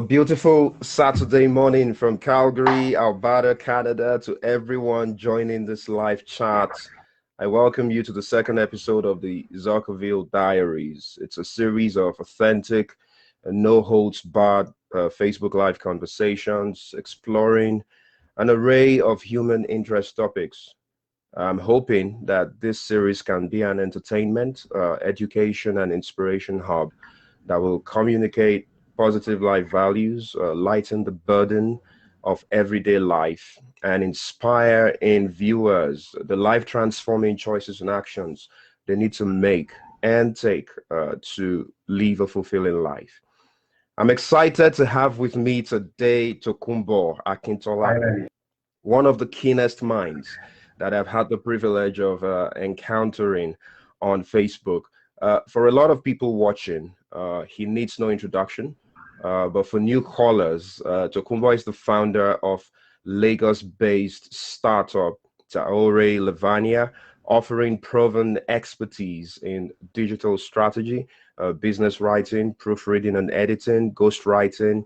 beautiful Saturday morning from Calgary, Alberta, Canada, to everyone joining this live chat. I welcome you to the second episode of the Zuckerville Diaries. It's a series of authentic and no holds barred Facebook Live conversations exploring an array of human interest topics. I'm hoping that this series can be an entertainment, education, and inspiration hub that will communicate positive life values, lighten the burden of everyday life, and inspire in viewers the life transforming choices and actions they need to make and take to live a fulfilling life. I'm excited to have with me today Tokunbo Akintola, Finally. one of the keenest minds that I've had the privilege of encountering on Facebook. For a lot of people watching, he needs no introduction. But for new callers, Tokunbo is the founder of Lagos-based startup Taore Levanya, offering proven expertise in digital strategy, business writing, proofreading and editing, ghostwriting,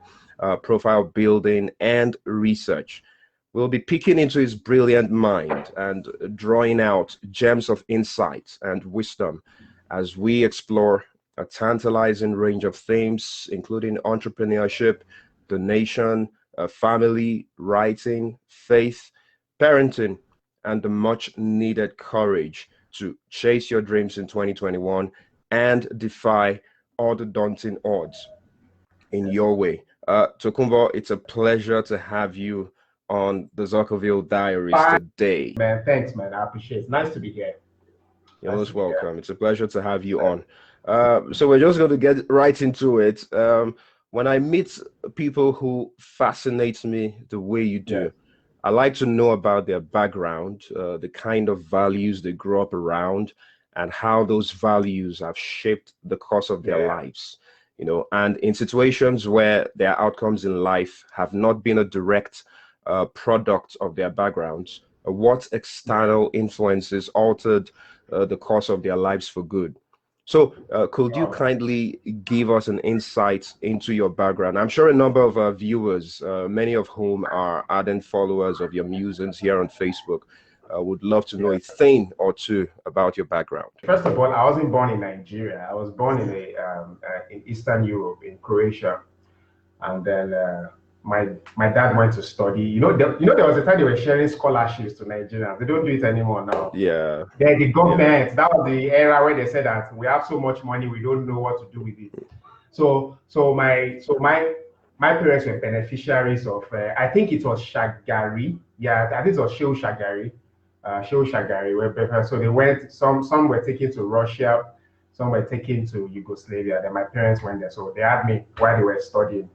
profile building, and research. We'll be peeking into his brilliant mind and drawing out gems of insight and wisdom as we explore a tantalizing range of themes, including entrepreneurship, donation, family, writing, faith, parenting, and the much needed courage to chase your dreams in 2021 and defy all the daunting odds in your way. Tokunbo, it's a pleasure to have you on the Zuckerville Diaries Bye, today. man. Thanks, man. I appreciate it. It's nice to be here. You're Nice most to be here. welcome. It's a pleasure to have you on. So we're just going to get right into it. When I meet people who fascinate me the way you do, Yeah. I like to know about their background, the kind of values they grew up around, and how those values have shaped the course of their Yeah. lives. You know, and in situations where their outcomes in life have not been a direct product of their backgrounds, what external influences altered the course of their lives for good. So, could you All right. kindly give us an insight into your background? I'm sure a number of our viewers, many of whom are ardent followers of your musings here on Facebook, would love to know Yeah. a thing or two about your background. First of all, I wasn't born in Nigeria. I was born in Eastern Europe, in Croatia, and then my dad went to study. There was a time they were sharing scholarships to Nigerians. They don't do it anymore now. Yeah, The government, that was the era where they said that we have so much money, we don't know what to do with it. So my parents were beneficiaries of I think it was Shagari. Yeah, I think it was Shehu Shagari. So they went. Some were taken to Russia, some were taken to Yugoslavia. Then my parents went there, so they had me while they were studying.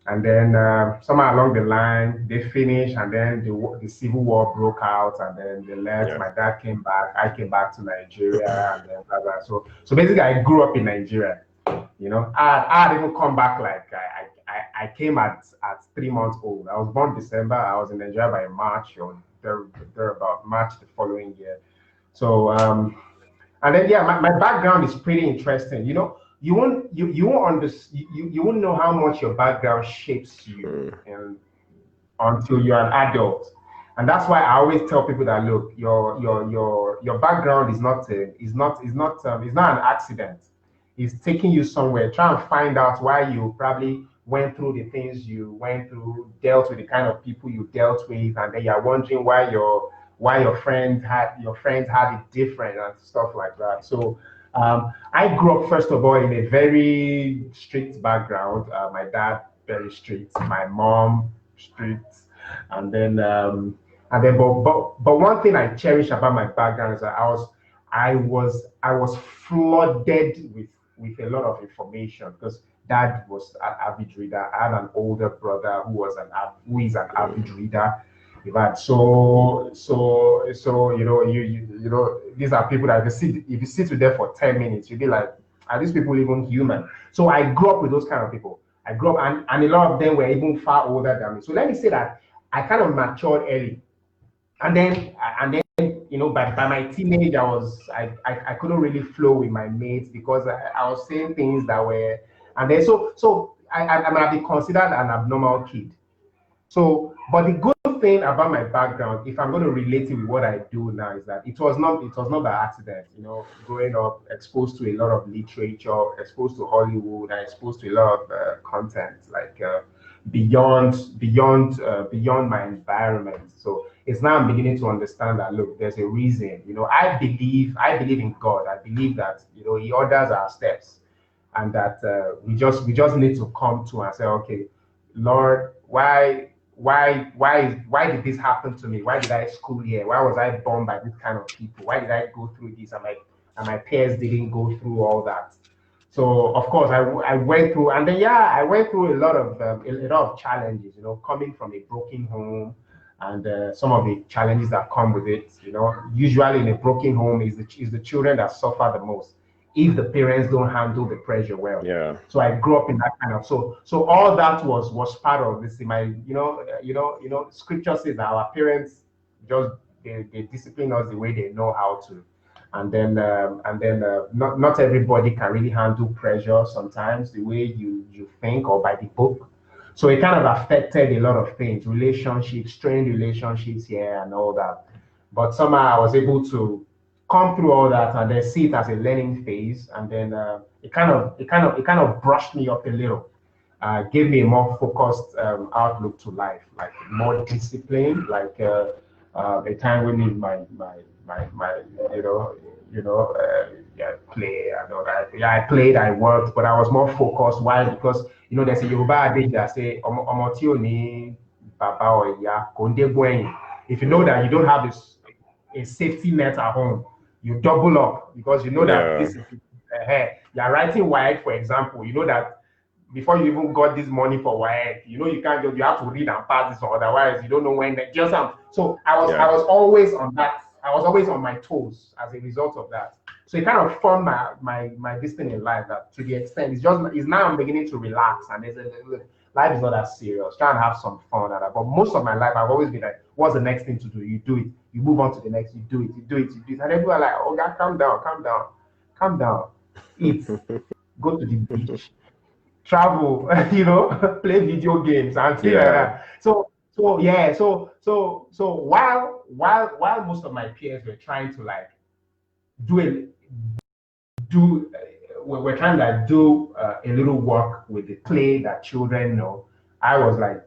And then somewhere along the line, they finished, and then the civil war broke out, and then they left. yeah, My dad came back. I came back to Nigeria, and then blah, blah. So basically, I grew up in Nigeria. I had even come back like I came at 3 months old. I was born December. I was in Nigeria by March or there about March the following year. So and then yeah, my background is pretty interesting. You won't know how much your background shapes you mm, and until you're an adult. And that's why I always tell people that look, your background is not an accident. It's taking you somewhere. Try and find out why you probably went through the things you went through, dealt with the kind of people you dealt with, and then you're wondering why your friends had it different and stuff like that. So I grew up first of all in a very strict background. My dad very strict, my mom strict, and then but one thing I cherish about my background is that I was flooded with a lot of information because dad was an avid reader. I had an older brother who is an avid mm, reader. In fact, so these are people that if you sit with them for 10 minutes, you'll be like, are these people even human? So I grew up with those kind of people. I grew up, and a lot of them were even far older than me. So let me say that I kind of matured early, and then by my teenage, I couldn't really flow with my mates because I was saying things that were, and then so I might be considered an abnormal kid. So, but the good thing about my background, if I'm going to relate it with what I do now, is that it was not by accident. Growing up, exposed to a lot of literature, exposed to Hollywood, and exposed to a lot of content, like beyond my environment. So it's now I'm beginning to understand that, look, there's a reason. I believe in God. I believe that He orders our steps, and that we just need to come to and say, okay, Lord, why did this happen to me? Why did I school here? Why was I born by this kind of people? Why did I go through this? And my peers didn't go through all that. So of course I went through, and then I went through a lot of challenges. Coming from a broken home, and some of the challenges that come with it. Usually in a broken home is the children that suffer the most if the parents don't handle the pressure well. Yeah. So I grew up in that kind of, so all that was part of this. In my scripture says that our parents just they discipline us the way they know how to, and then not everybody can really handle pressure sometimes the way you think or by the book. So it kind of affected a lot of things, relationships, strained relationships here and all that. But somehow I was able to come through all that and then see it as a learning phase, and then it kind of brushed me up a little, gave me a more focused outlook to life, like more discipline, like a time when my play and all that. Yeah, I played, I worked, but I was more focused. Why? Because there's a Yoruba adage that say "Ọmọ tí ò ní bàbá or ìyá kò ń dégbò ẹ̀yìn." If you know that you don't have a safety net at home, you double up, because you know that Yeah. this is you're writing WAEC, for example. You know that before you even got this money for WAEC, you can't just, you have to read and pass this, or otherwise you don't know when just so I was Yeah. I was always on that. I was always on my toes as a result of that. So it kind of formed my destiny in life, that to the extent it's now I'm beginning to relax, and look, life is not that serious. Try and have some fun at that. But most of my life I've always been like, what's the next thing to do? You do it, you move on to the next, you do it, you do it, you do it. And everyone like, oh God, calm down, calm down, calm down. Eat, go to the beach, travel, play video games and things like Yeah. that. So while most of my peers were trying to like do a do we're trying to like do a little work with the play that children know, I was like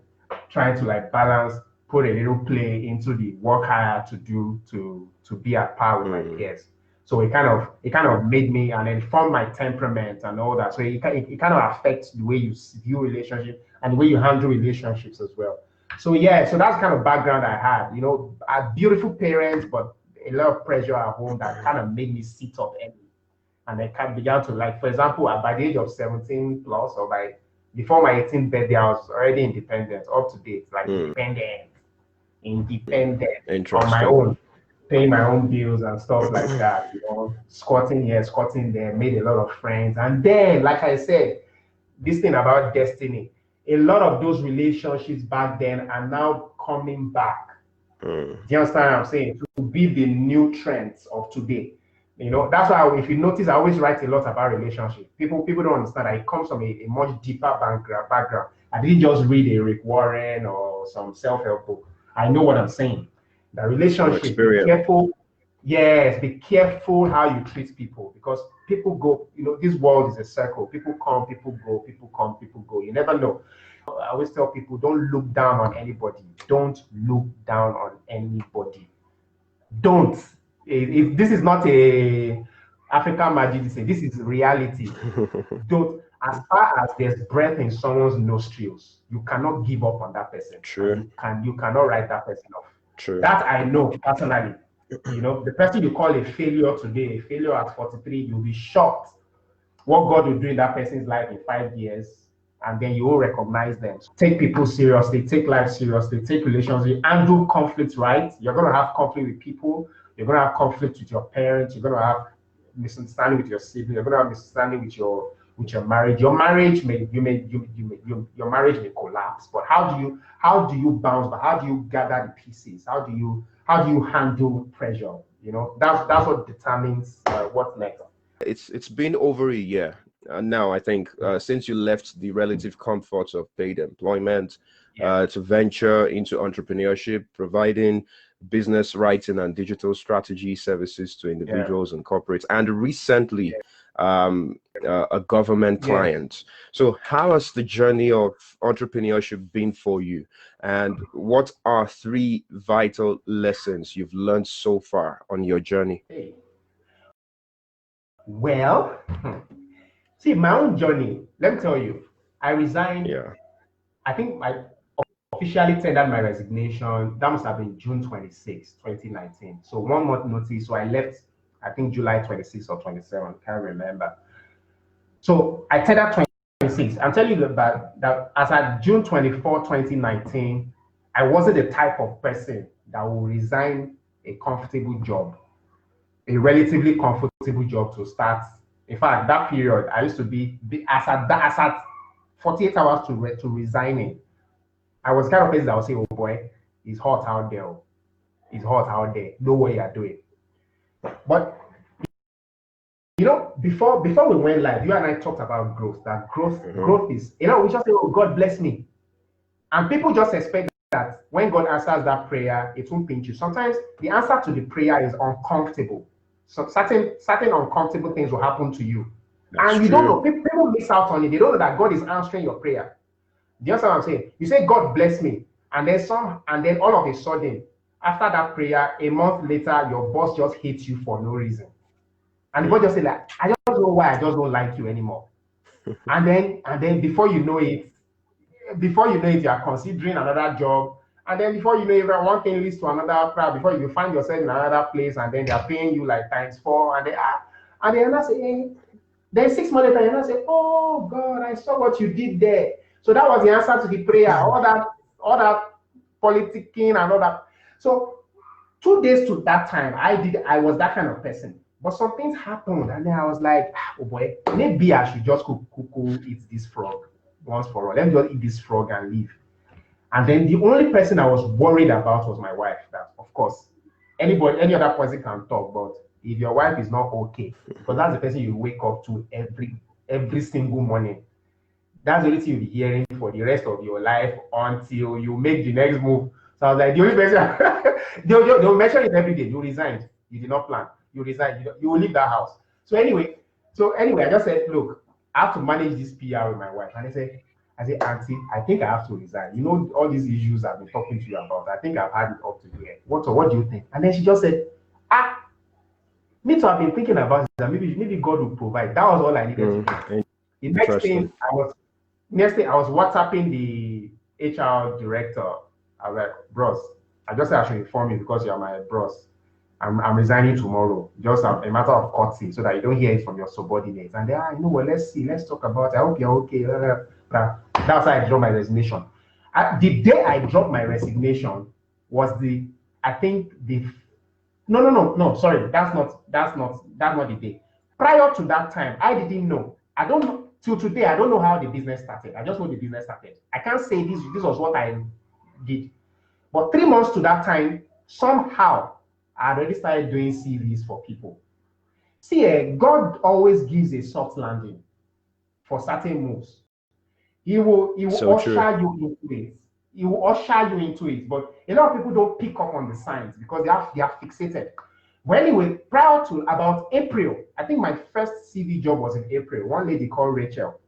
trying to like balance, put a little play into the work I had to do to be at par with my peers. So it kind of made me and informed my temperament and all that. So it kind of affects the way you view relationship and the way you handle relationships as well. So so that's kind of background I had. I had beautiful parents, but a lot of pressure at home that kind of made me sit up early. And I kind of began to, like, for example, by the age of 17 plus, or before my 18th birthday, I was already independent, up to date, like independent on my Interesting. own, paying my own bills and stuff like that, squatting here, squatting there, made a lot of friends. And then, like I said, this thing about destiny, a lot of those relationships back then are now coming back. Do you understand what I'm saying? To be the new trends of today. That's why if you notice, I always write a lot about relationships. People don't understand that it comes from a much deeper background. I didn't just read a Rick Warren or some self-help book. I know what I'm saying. The relationship, be Experience. careful. Yes, be careful how you treat people, because people go, this world is a circle. People come, people go, people come, people go. You never know. I always tell people, don't look down on anybody. Don't look down on anybody. Don't. If this is not a African magic, this is reality. Don't. As far as there's breath in someone's nostrils, you cannot give up on that person. True. You cannot write that person off. True. That I know personally. The person you call a failure today, a failure at 43, you'll be shocked what God will do in that person's life in 5 years, and then you will recognize them. Take people seriously, take life seriously, take relationships, handle conflict right. You're going to have conflict with people, you're going to have conflict with your parents, you're going to have misunderstanding with your sibling, you're going to have misunderstanding with your marriage. Your marriage your marriage may collapse, but how do you bounce back? How do you gather the pieces? How do you handle pressure? That's what determines what's next. It's been over a year now, I think since you left the relative comforts of paid employment to venture into entrepreneurship, providing business writing and digital strategy services to individuals and corporates, and recently a government client. So how has the journey of entrepreneurship been for you? And what are 3 vital lessons you've learned so far on your journey? Well, see, my own journey, let me tell you, I resigned. I think I officially tendered my resignation. That must have been June 26, 2019. So 1 month notice. So I left, I think July 26 or 27, can't remember. So I tendered 26. I'm telling you that as at June 24, 2019, I wasn't the type of person that will resign a comfortable job, a relatively comfortable job to start. In fact, that period, I used to be as at 48 hours to resigning. I was kind of person that would say, oh boy, it's hot out there. It's hot out there. Know what you're doing. But you know, before we went live, you and I talked about growth. That growth is, you know, we just say, oh, God bless me. And people just expect that when God answers that prayer, it won't pinch you. Sometimes the answer to the prayer is uncomfortable. So certain uncomfortable things will happen to you. And you don't know, people miss out on it. They don't know that God is answering your prayer. Do you understand what I'm saying? You say, God bless me. And then all of a sudden, after that prayer, a month later, your boss just hates you for no reason. And the boss just say, like, I just don't know why I just don't like you anymore. and then before you know it, you are considering another job. And then before you know it, one thing leads to another. Before you find yourself in another place, and then they are paying you like ×4, and then I say, hey. Then 6 months later, you say, oh God, I saw what you did there. So that was the answer to the prayer. All that politicking and all that. So 2 days to that time, I was that kind of person. But some things happened, and then I was like, oh boy, maybe I should just eat this frog once for all. Let me just eat this frog and leave. And then the only person I was worried about was my wife. That, of course, any other person can talk, but if your wife is not okay, because that's the person you wake up to every single morning, that's the only thing you'll be hearing for the rest of your life until you make the next move. So I was like, the only person they'll mention it every day. You resigned. You did not plan. You resigned. You will leave that house. So anyway, I just said, look, I have to manage this PR with my wife. And I said, Auntie, I think I have to resign. You know, all these issues I've been talking to you about, I think I've had it up to here. What do you think? And then she just said, me too, I've been thinking about that. Maybe God will provide. That was all I needed to do. The next thing I was WhatsApping the HR director. I was like, bros, I just said I should inform you because you're my bros. I'm resigning tomorrow. Just a matter of courtesy so that you don't hear it from your subordinates. And they are, you know what, let's talk about it. I hope you're okay. That's why I dropped my resignation. The day I dropped my resignation was no, sorry, that's not the day. Prior to that time, I didn't know. I don't know till today. I don't know how the business started. I just know the business started. I can't say this was what I did. But 3 months to that time, somehow I already started doing CVs for people. See, God always gives a soft landing for certain moves. He will usher you into it. He will usher you into it. But a lot of people don't pick up on the signs because they are fixated. But anyway, prior to about April, I think my first CV job was in April. One lady called Rachel.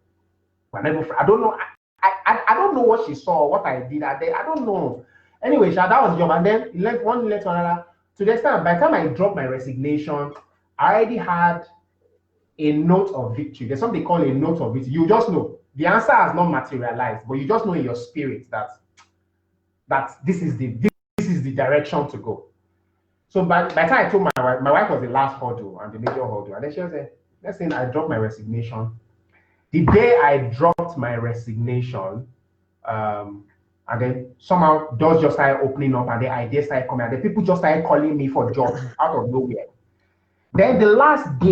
I don't know. I don't know what she saw, what I did. I don't know. Anyway, that was the job. And then one led to another. To the extent, by the time I dropped my resignation, I already had a note of victory. There's something called a note of victory. You just know. The answer has not materialized, but you just know in your spirit that this is the direction to go. So by the time I told my wife was the last hurdle and the major hurdle. And then she was like, let's say I dropped my resignation. The day I dropped my resignation, and then somehow doors just started opening up and the ideas started coming, and the people just started calling me for jobs out of nowhere. Then the last day,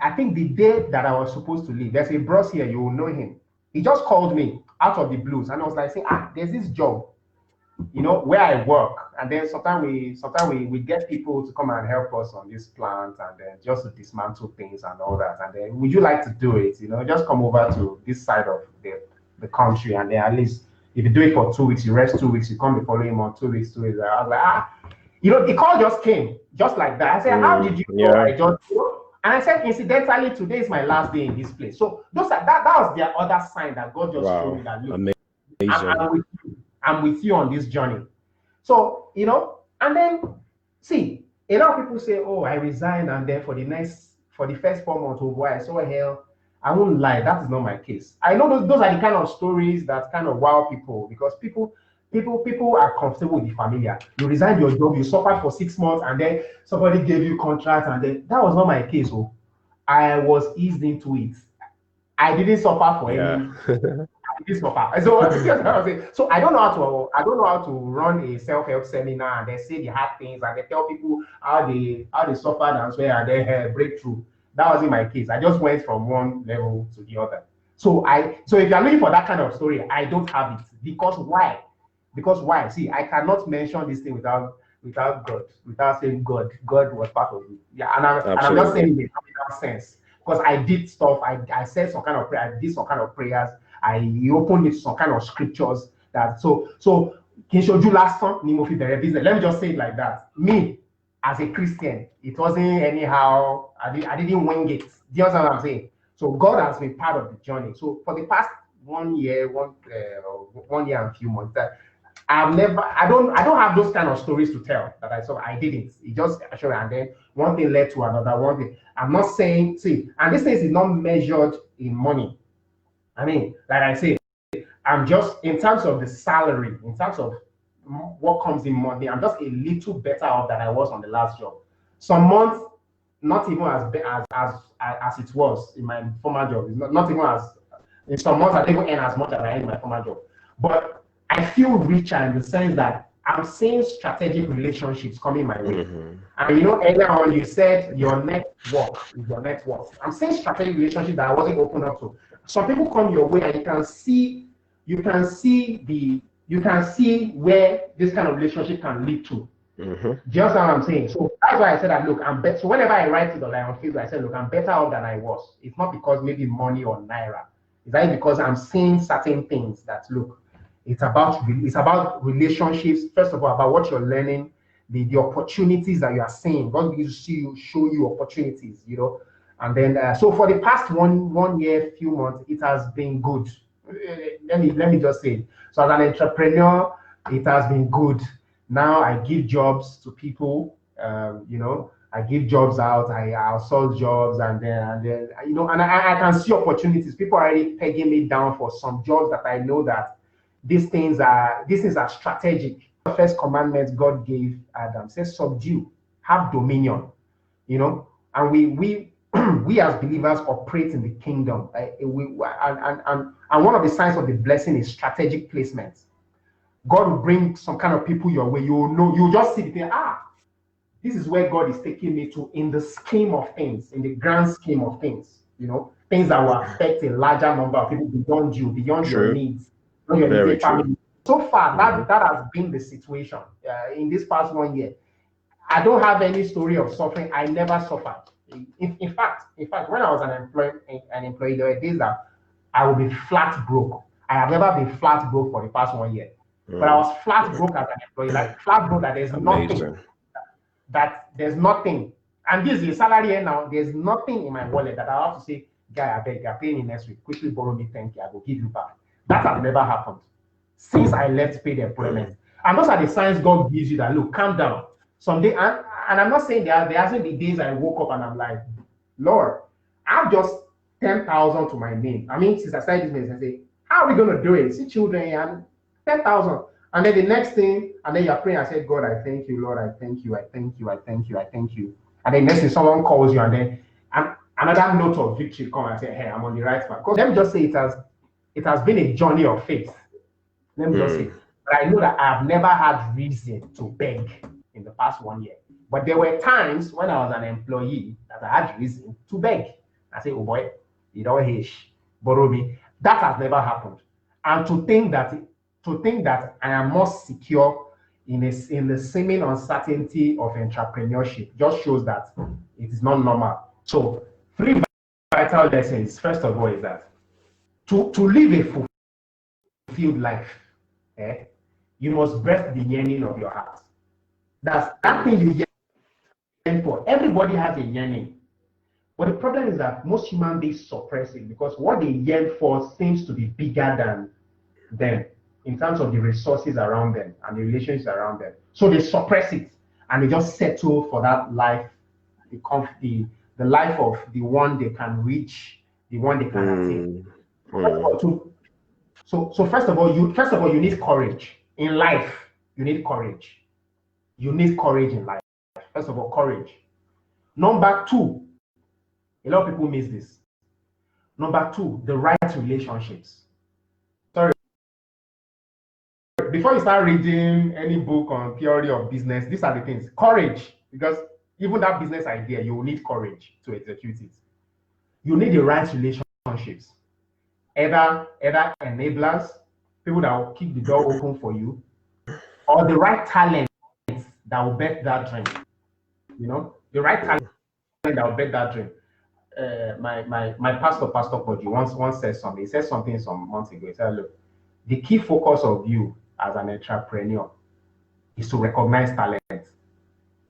I think the day that I was supposed to leave, there's a bros here, you will know him. He just called me out of the blues, and I was like, saying, there's this job where I work, and then sometimes we get people to come and help us on this plant, and then just to dismantle things and all that. And then, would you like to do it? Just come over to this side of the country, and then at least if you do it for 2 weeks, you rest 2 weeks, you come the following month, 2 weeks, 2 weeks. I was like, the call just came, just like that. I said, how did you know? Yeah. I just, and I said, incidentally, today is my last day in this place. So that was their other sign that God just showed me that, look, Amazing. I'm with you on this journey. So, and then see, a lot of people say, oh, I resign, and then for the first 4 months, oh boy, I saw hell. I won't lie, that is not my case. I know those are the kind of stories that kind of wow people, because people are comfortable with the familiar. You resign your job, you suffered for 6 months, and then somebody gave you contract, and then that was not my case. So I was eased into it. I didn't suffer for any. This suffer. So I don't know how to run a self-help seminar and they say the hard things and they tell people how they suffered and swear and then breakthrough. That wasn't my case. I just went from one level to the other. So if you're looking for that kind of story, I don't have it. Because why? See, I cannot mention this thing without God, without saying God was part of it. Yeah, and I'm just saying it in a sense, because I did stuff. I said some kind of prayer. I did some kind of prayers. I opened it to some kind of scriptures that so Kinshoju last song Nimofi Bere business. Let me just say it like that. Me as a Christian, it wasn't anyhow. I didn't wing it. Do you understand what I'm saying? So God has been part of the journey. So for the past 1 year, 1 year and a few months, that I don't have those kind of stories to tell that I didn't. It just actually, and then one thing led to another. One thing. I'm not saying, see, and this thing is not measured in money. I mean, like I said, I'm just, in terms of the salary, in terms of what comes in money, I'm just a little better off than I was on the last job. Some months, not even as it was in my former job. It's not even as, in some months I didn't even earn as much as I earned in my former job. But I feel richer in the sense that I'm seeing strategic relationships coming my way. And earlier on you said your network is your net worth. I'm seeing strategic relationships that I wasn't open up to. Some people come your way and you can see where this kind of relationship can lead to. Just what I'm saying. So that's why I said that, look, I'm better. So whenever I write to the Lion Field, I said, look, I'm better off than I was. It's not because maybe money or naira. It's like because I'm seeing certain things that, look, it's about relationships. First of all, about what you're learning, the opportunities that you are seeing. God will show you opportunities, And then, so for the past one year, few months, it has been good. Let me just say it. So as an entrepreneur, it has been good. Now I give jobs to people. I give jobs out. I outsource jobs, and then and I can see opportunities. People are already pegging me down for some jobs that I know that these things are strategic. The first commandment God gave Adam says, subdue, have dominion. And we we as believers operate in the kingdom. And one of the signs of the blessing is strategic placement. God will bring some kind of people your way. You just see the this is where God is taking me to in the scheme of things, in the grand scheme of things. Things that will affect a larger number of people beyond you, beyond your needs, beyond your immediate family. So far, that has been the situation in this past 1 year. I don't have any story of suffering. I never suffered. In fact, when I was an employee, there were days that I would be flat broke. I have never been flat broke for the past 1 year. But I was flat broke as an employee, like flat broke that there's nothing. That there's nothing. And this is a salary here now. There's nothing in my wallet that I have to say, guy, I beg, you're paying me next week. Quickly borrow me 10K, I will give you back. That has never happened since I left paid employment. And those are the signs God gives you that, look, calm down. Someday, and I'm not saying there hasn't been days I woke up and I'm like, Lord, I've just 10,000 to my name. I mean, since I started this business, I say, how are we going to do it? See children and 10,000. And then the next thing, and then you're praying, I said, God, I thank you, Lord, I thank you, I thank you, I thank you, I thank you. And then next thing, someone calls you, and then another note of victory comes and say, hey, I'm on the right path. Because let me just say it has been a journey of faith. Let me just say, but I know that I've never had reason to beg in the past 1 year. But there were times when I was an employee that I had reason to beg. I say, oh boy, you don't hish, borrow me. That has never happened. And to think that To think that I am more secure in the seeming uncertainty of entrepreneurship just shows that it is not normal. So, three vital lessons. First of all, is that to live a fulfilled life, you must breath the yearning of your heart. That's that thing you yearn for. Everybody has a yearning. But the problem is that most human beings suppress it because what they yearn for seems to be bigger than them in terms of the resources around them and the relationships around them. So they suppress it and they just settle for that life, the life of the one they can reach, the one they can attain. So first of all, you need courage in life. You need courage. You need courage in life. First of all, courage. Number two, a lot of people miss this. Number two, the right relationships. Sorry. Before you start reading any book on theory of business, these are the things. Courage, because even that business idea, you will need courage to execute it. You need the right relationships. Either enablers, people that will keep the door open for you, or the right talent that will bet that dream. You know, the right talent that will bet that dream. My pastor, Pastor Koji, once said something. He said something some months ago. He said, look, the key focus of you as an entrepreneur is to recognize talent.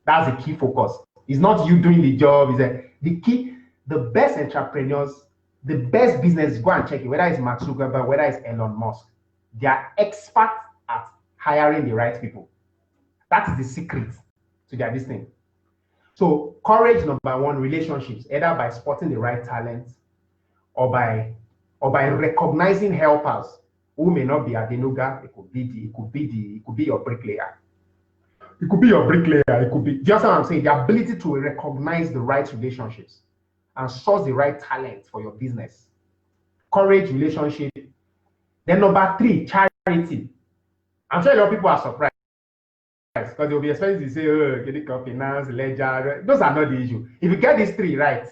That's the key focus. It's not you doing the job. The best entrepreneurs, the best business, go and check it, whether it's Mark Zuckerberg, whether it's Elon Musk, they are experts at hiring the right people. That is the secret to their this thing. So courage, number one, relationships, either by spotting the right talent or by recognizing helpers who may not be Adenuga. It could be your bricklayer. It could be your bricklayer. It could be just what I'm saying. The ability to recognize the right relationships and source the right talent for your business. Courage, relationship. Then number three, charity. I'm sure a lot of people are surprised because they'll be expecting to say, oh, get it finance, ledger. Those are not the issue. If you get these three right,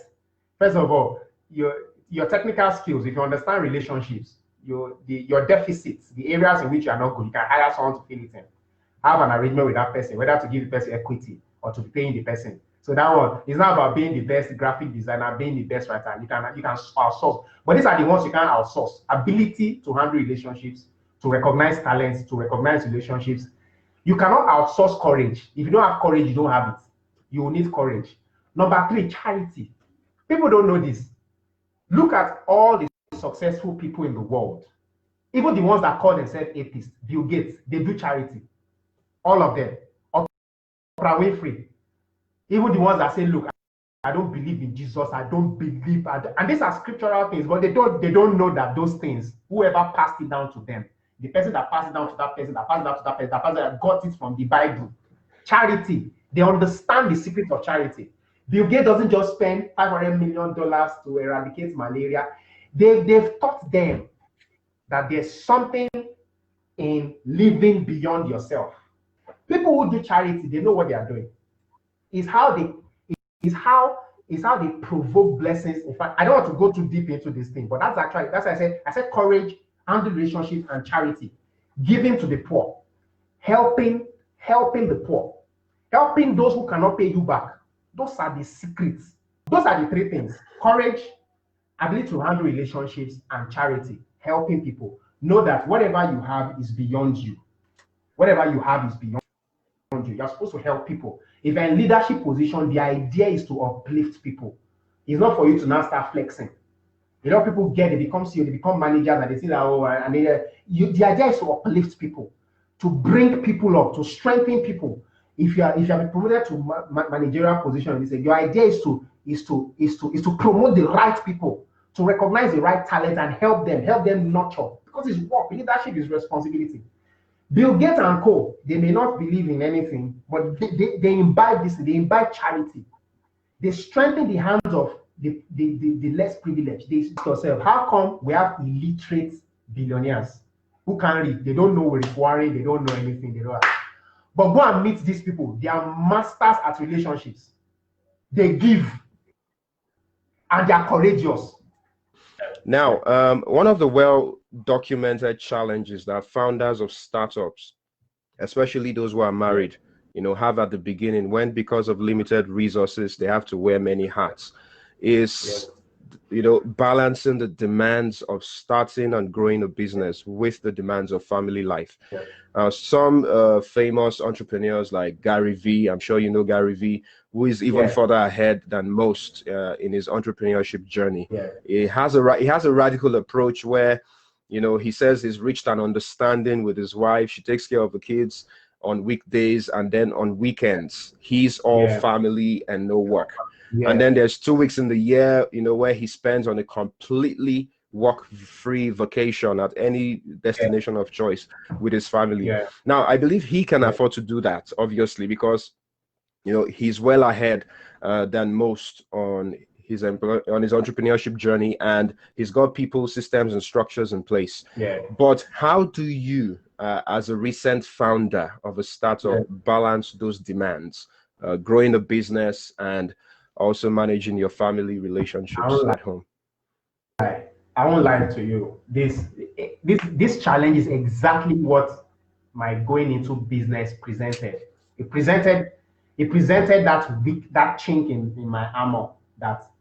first of all, your technical skills, if you understand relationships, your deficits, the areas in which you are not good, you can hire someone to fill it in. Have an arrangement with that person, whether to give the person equity or to be paying the person. So that one is not about being the best graphic designer, being the best writer. You can outsource, but these are the ones you can outsource: ability to handle relationships, to recognize talents, to recognize relationships. You cannot outsource courage. If you don't have courage, you don't have it. You will need courage. Number three, charity. People don't know this. Look at all the successful people in the world, even the ones that call themselves atheists. Bill Gates, they do charity. All of them. Oprah Winfrey. Even the ones that say, look, I don't believe in Jesus, I don't believe, and these are scriptural things, but they don't know that those things, whoever passed it down to them, the person that passed it down to that person, that passed it down to that person, that person that got it from the Bible. Charity. They understand the secret of charity. Bill Gates doesn't just spend $500 million to eradicate malaria. They've taught them that there's something in living beyond yourself. People who do charity, they know what they are doing. Is how they provoke blessings. In fact, I don't want to go too deep into this thing, but that's why I said courage, and relationships, and charity. Giving to the poor, helping the poor, helping those who cannot pay you back. Those are the secrets. Those are the three things: courage, ability to handle relationships, and charity. Helping people. Know that whatever you have is beyond you. Whatever you have is beyond you. You're supposed to help people. If you're in leadership position, the idea is to uplift people. It's not for you to now start flexing. A lot of people they become CEO, they become managers, and they say that, oh, and the idea is to uplift people, to bring people up, to strengthen people. If you have been promoted to managerial position, they say your idea is to promote the right people, to recognize the right talent and help them nurture, because it's work. Leadership is responsibility. Bill Gates and co, they may not believe in anything, but they imbibe this, they imbibe charity. They strengthen the hands of the less privileged. They ask yourself, how come we have illiterate billionaires who can't read? They don't know where it's worrying, they don't know anything, they don't have. But go and meet these people. They are masters at relationships. They give, and they are courageous. Now, one of the well-documented challenges that founders of startups, especially those who are married, have at the beginning, when because of limited resources, they have to wear many hats, is balancing the demands of starting and growing a business with the demands of family life. Some famous entrepreneurs like Gary Vee, I'm sure you know Gary Vee, who is even further ahead than most in his entrepreneurship journey. He has a radical approach where, he says he's reached an understanding with his wife. She takes care of the kids on weekdays, and then on weekends, he's all family and no work. And then there's 2 weeks in the year, where he spends on a completely work-free vacation at any destination of choice with his family. Now, I believe he can afford to do that, obviously, because he's well ahead than most on his entrepreneurship journey, and he's got people, systems, and structures in place. But how do you, as a recent founder of a startup, balance those demands, growing a business and also managing your family relationships at home? I won't lie to you. This challenge is exactly what my going into business presented. It presented that chink in my armor, that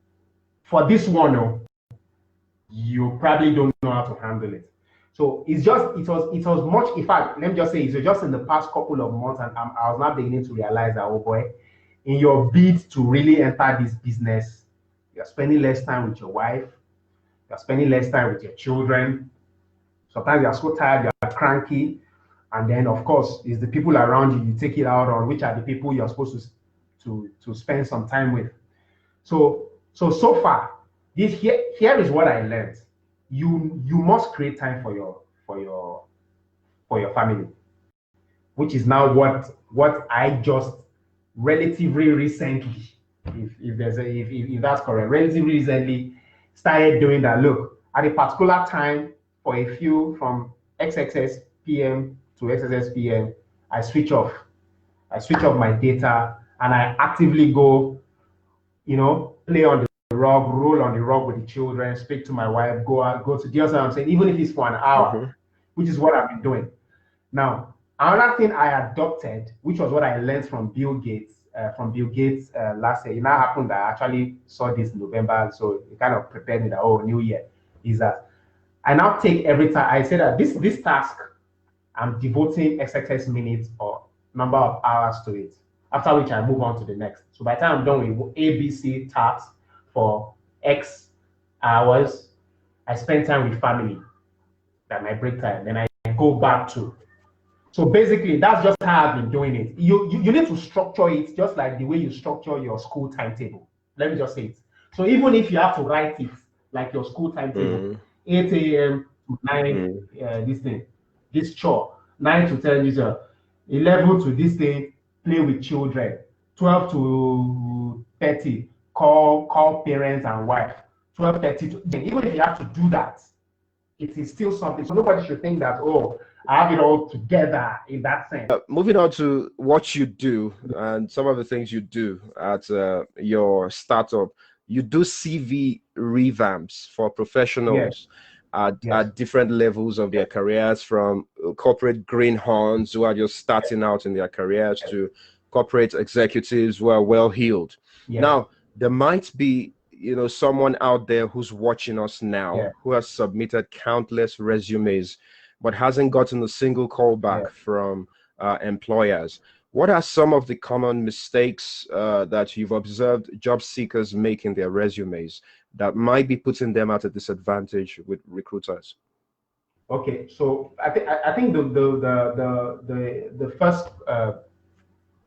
for this one, you probably don't know how to handle it. So it was much. In fact, let me just say, it was just in the past couple of months, and I was now beginning to realize that, oh boy, in your bid to really enter this business, you're spending less time with your wife, you're spending less time with your children. Sometimes you're so tired, you're cranky, and then of course, it's the people around you you take it out on, which are the people you're supposed to spend some time with. So far, here is what I learned. You must create time for your family, which is now what I just relatively recently, if that's correct, relatively recently started doing that. Look, at a particular time, for a few, from XXS PM to XXS PM, I switch off my data, and I actively go, play on the rug, roll on the rug with the children, speak to my wife, go out, go to, do you know what I'm saying? Even if it's for an hour, which is what I've been doing. Now, another thing I adopted, which was what I learned from Bill Gates, last year. It now happened that I actually saw this in November, so it kind of prepared me that, oh, new year, is that I now take every time, I say that this task, I'm devoting XXS minutes or number of hours to it, after which I move on to the next. So by the time I'm done with ABC tasks for X hours, I spend time with family, that my break time, then I go back to. So basically, that's just how I've been doing it. You need to structure it just like the way you structure your school timetable. Let me just say it. So even if you have to write it like your school timetable, 8 a.m. to 9, this chore, 9 to 10, this 11 to this thing, play with children, 12 to 30, call parents and wife, 12:30 to, even if you have to do that, it is still something. So nobody should think that, oh, I have it all together in that sense. Moving on to what you do and some of the things you do at your startup. You do CV revamps for professionals at different levels of their careers, from corporate greenhorns who are just starting out in their careers to corporate executives who are well-heeled. Now, there might be someone out there who's watching us now who has submitted countless resumes but hasn't gotten a single call back from employers. What are some of the common mistakes that you've observed job seekers make in their resumes that might be putting them at a disadvantage with recruiters? Okay, so I think the first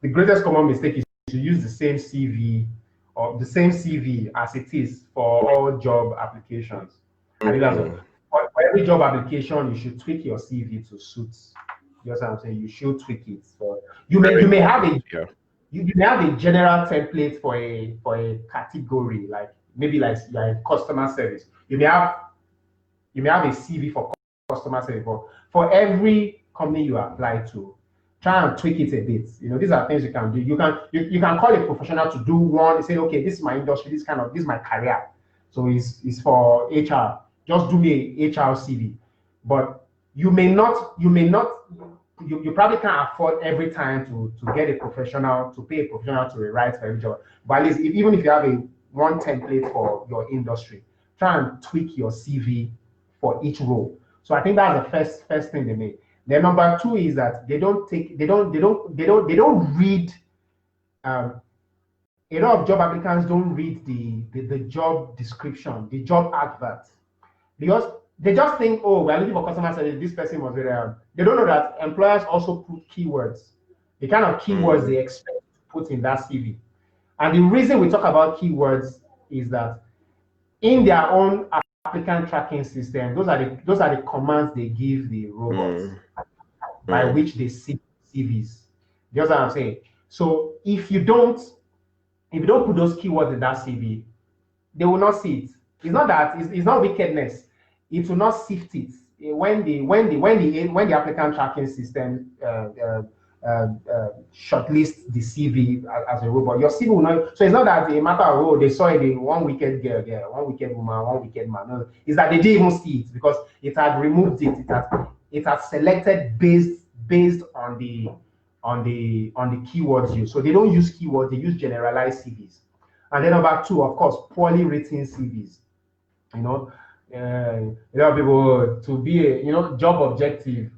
the greatest common mistake is to use the same CV or the same CV as it is for all job applications. I think that's for every job application, you should tweak your CV to suit. You know what I'm saying? You should tweak it. So you may have a you may have a general template for a category, like maybe like you're in customer service. You may have a CV for customer service, but for every company you apply to, try and tweak it a bit. These are things you can do. You can call a professional to do one. Say, okay, this is my industry. This is my career. So it's for HR. Just do me a HR CV. But you probably can't afford every time to get a professional, to pay a professional to write for every job. But at least even if you have a one template for your industry, try and tweak your CV for each role. So I think that's the first thing they make. Then number two is that they don't read. A lot of job applicants don't read the job description, the job advert, because they just think, oh, we're looking for customer service. This person must be there. They don't know that employers also put keywords, the kind of keywords they expect to put in that CV. And the reason we talk about keywords is that in their own applicant tracking system, those are the commands they give the robots by which they see CVs. You know what I'm saying? So if you don't put those keywords in that CV, they will not see it. It's not that it's not wickedness. It will not sift it when the applicant tracking system shortlist the CV as a robot. Your CV will not. So it's not that a matter of, oh, they saw it in one wicked girl there, one wicked woman, one wicked man. No, it's that they didn't even see it because it had removed it. It had selected based on the keywords used. So they don't use keywords, they use generalized CVs. And then number two, of course, poorly written CVs. You know, a lot of people to be a job objective.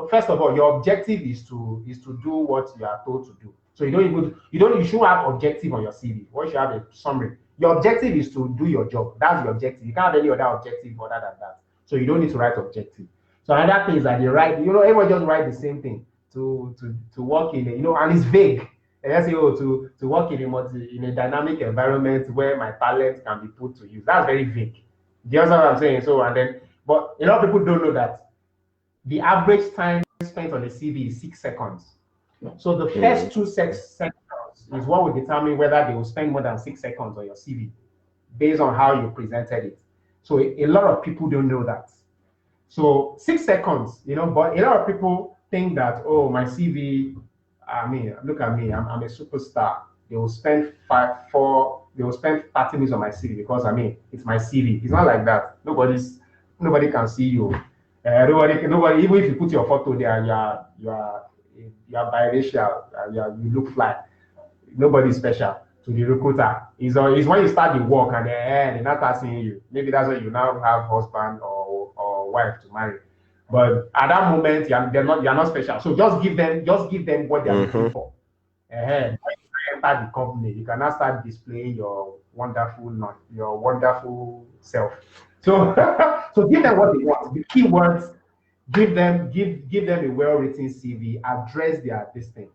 First of all, your objective is to do what you are told to do. So you shouldn't have objective on your CV. What you should have a summary. Your objective is to do your job. That's your objective. You can't have any other objective other than that. So you don't need to write objective. So another thing is that they write, everyone just write the same thing to work in and it's vague. And let's say, to work in a dynamic environment where my talent can be put to use. That's very vague. Do you understand what I'm saying? So but a lot of people don't know that the average time spent on a CV is 6 seconds. So the first 2 seconds is what will determine whether they will spend more than 6 seconds on your CV based on how you presented it. So a lot of people don't know that. So 6 seconds, but a lot of people think that, oh, my CV, look at me, I'm a superstar. They will spend 30 minutes on my CV because it's my CV. It's not like that. Nobody can see you. Nobody, even if you put your photo there, you are biracial, you look fly. Nobody's special to the recruiter. It's when you start the work and they're not asking you. Maybe that's why you now have husband or wife to marry. But at that moment, you're not special. So just give them what they're looking for. When you enter the company, you can now start displaying your wonderful self. So so give them what they want. The keywords, give them a well-written CV, address this thing.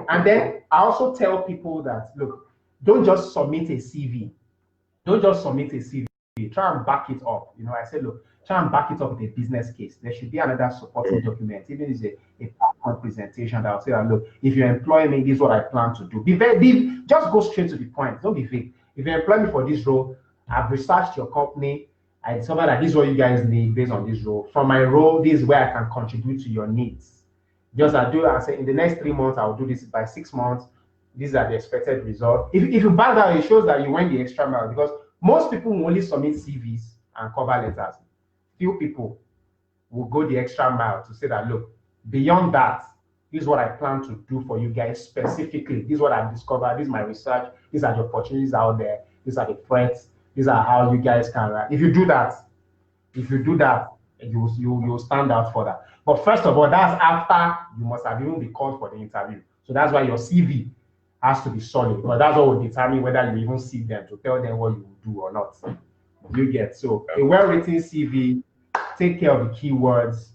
And then I also tell people that, look, don't just submit a CV. Don't just submit a CV. Try and back it up. I said, look, try and back it up with a business case. There should be another supporting document, even if it's a PowerPoint presentation that will say, look, if you employ me, this is what I plan to do. Just go straight to the point. Don't be vague. If you employ me for this role, I've researched your company. I discovered that this is what you guys need based on this role. From my role, this is where I can contribute to your needs. Just I say in the next 3 months, I'll do this. By 6 months, these are the expected results. If you back that, it shows that you went the extra mile, because most people will only submit CVs and cover letters. Few people will go the extra mile to say that, look, beyond that, this is what I plan to do for you guys specifically. This is what I've discovered. This is my research. These are the opportunities out there. These are the threats. These are how you guys can. If you do that, you'll stand out for that. But first of all, that's after you must have even been called for the interview. So that's why your CV has to be solid, because that's what will determine whether you even see them to tell them what you will do or not. You get so a well-written CV. Take care of the keywords.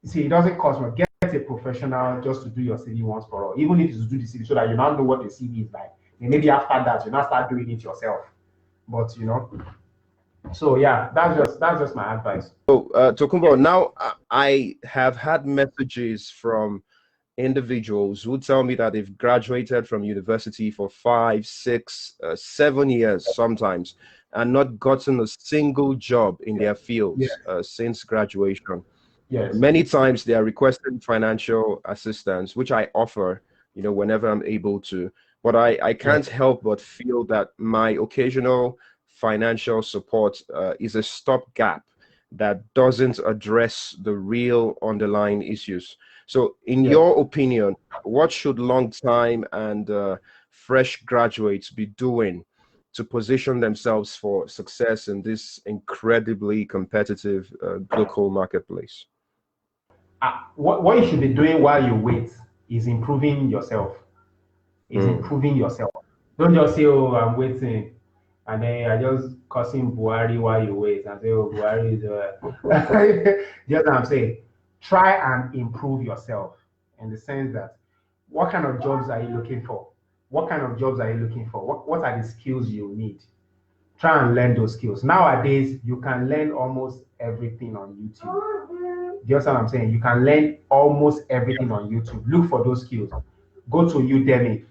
See, it doesn't cost much. Get a professional just to do your CV once for all, even if it's to do the CV so that you now know what the CV is like. And maybe after that, you now start doing it yourself. But so yeah, that's just my advice. So Tokunbo, now I have had messages from individuals who tell me that they've graduated from university for 5, 6, 7 years sometimes, and not gotten a single job in their fields since graduation. Yes. Many times they are requesting financial assistance, which I offer, whenever I'm able to. But I can't help but feel that my occasional financial support is a stopgap that doesn't address the real underlying issues. So, in your opinion, what should long-time and fresh graduates be doing to position themselves for success in this incredibly competitive global marketplace? What you should be doing while you wait is improving yourself. Improving yourself. Don't just say, "Oh, I'm waiting," and then I just cussing Buhari while you wait and say, "Oh, Buhari is." Just what I'm saying. Try and improve yourself in the sense that what kind of jobs are you looking for? What kind of jobs are you looking for? What are the skills you need? Try and learn those skills. Nowadays, you can learn almost everything on YouTube. Do you understand what I'm saying? You can learn almost everything on YouTube. Look for those skills. Go to Udemy.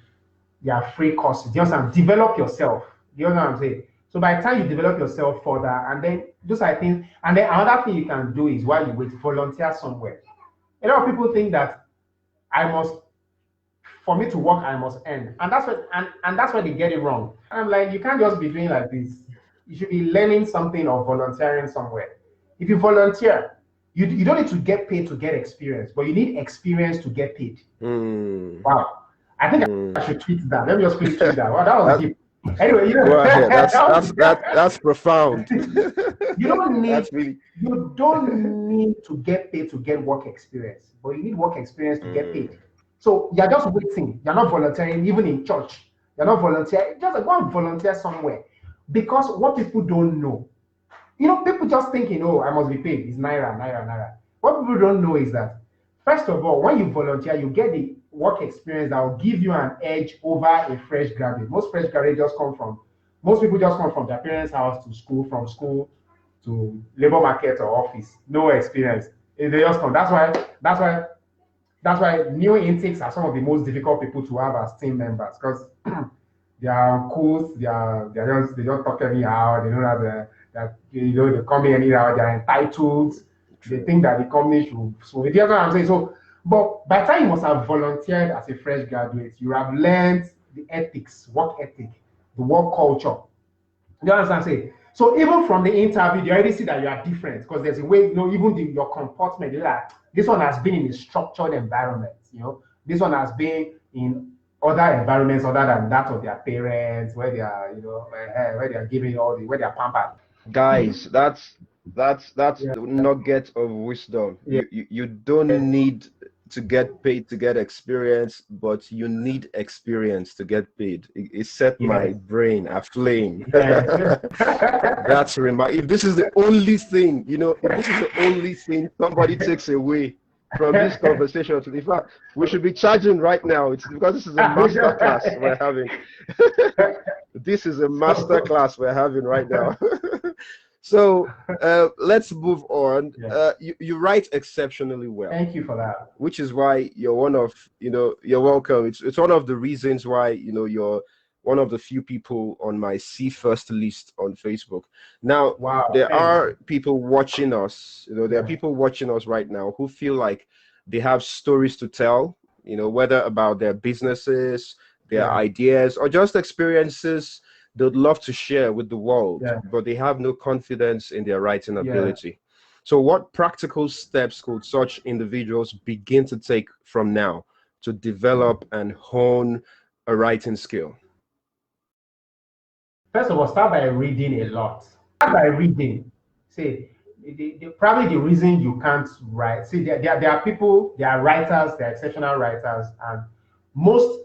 There are free courses. Do you understand? Develop yourself. Do you understand what I'm saying? So by the time you develop yourself further, and then those are things, and then another thing you can do is while you wait, volunteer somewhere. A lot of people think that I must, for me to work, I must earn. And that's what and that's where they get it wrong. And I'm like, you can't just be doing like this. You should be learning something or volunteering somewhere. If you volunteer, you don't need to get paid to get experience, but you need experience to get paid. Wow. I think I should tweet that. Let me just quickly tweet that. Wow, that was deep. Anyway, you know, go ahead. That's profound. You don't need to get paid to get work experience, but you need work experience to get paid. So you're just waiting. You're not volunteering, even in church. You're not volunteering. Just go and volunteer somewhere. Because what people don't know, people just thinking, "Oh, I must be paid. It's naira, naira, naira." What people don't know is that, first of all, when you volunteer, you get the work experience that will give you an edge over a fresh graduate. Most fresh graduates most people just come from their parents' house to school, from school to labor market or office. No experience. They just come. That's why new intakes are some of the most difficult people to have as team members, because they are cool. They just talk anyhow. They don't have they come in anyhow. They are entitled. They think that the company should. So you know what I'm saying. So, but by the time you must have volunteered as a fresh graduate, you have learned the ethics, work ethic, the work culture. You understand what I'm saying? So even from the interview, you already see that you are different, because there's a way, even your comportment, this one has been in a structured environment, this one has been in other environments other than that of their parents, where they are, where they are giving where they are pampered. Guys, that's the nugget of wisdom. You don't need to get paid to get experience, but you need experience to get paid. It set my brain aflame. That's if this is the only thing, if this is the only thing somebody takes away from this conversation, in fact, we should be charging right now. It's because this is a master class we're having. This is a master class we're having right now. So let's move on. You write exceptionally well. Thank you for that. Which is why you're one of, you're welcome. It's one of the reasons why, you're one of the few people on my See First list on Facebook. Now, there are people watching us, there are people watching us right now who feel like they have stories to tell, whether about their businesses, their ideas, or just experiences they'd love to share with the world, but they have no confidence in their writing ability. So what practical steps could such individuals begin to take from now to develop and hone a writing skill? First of all, start by reading a lot. Start by reading. See, probably the reason you can't write. See, there are people, there are writers, there are exceptional writers, and most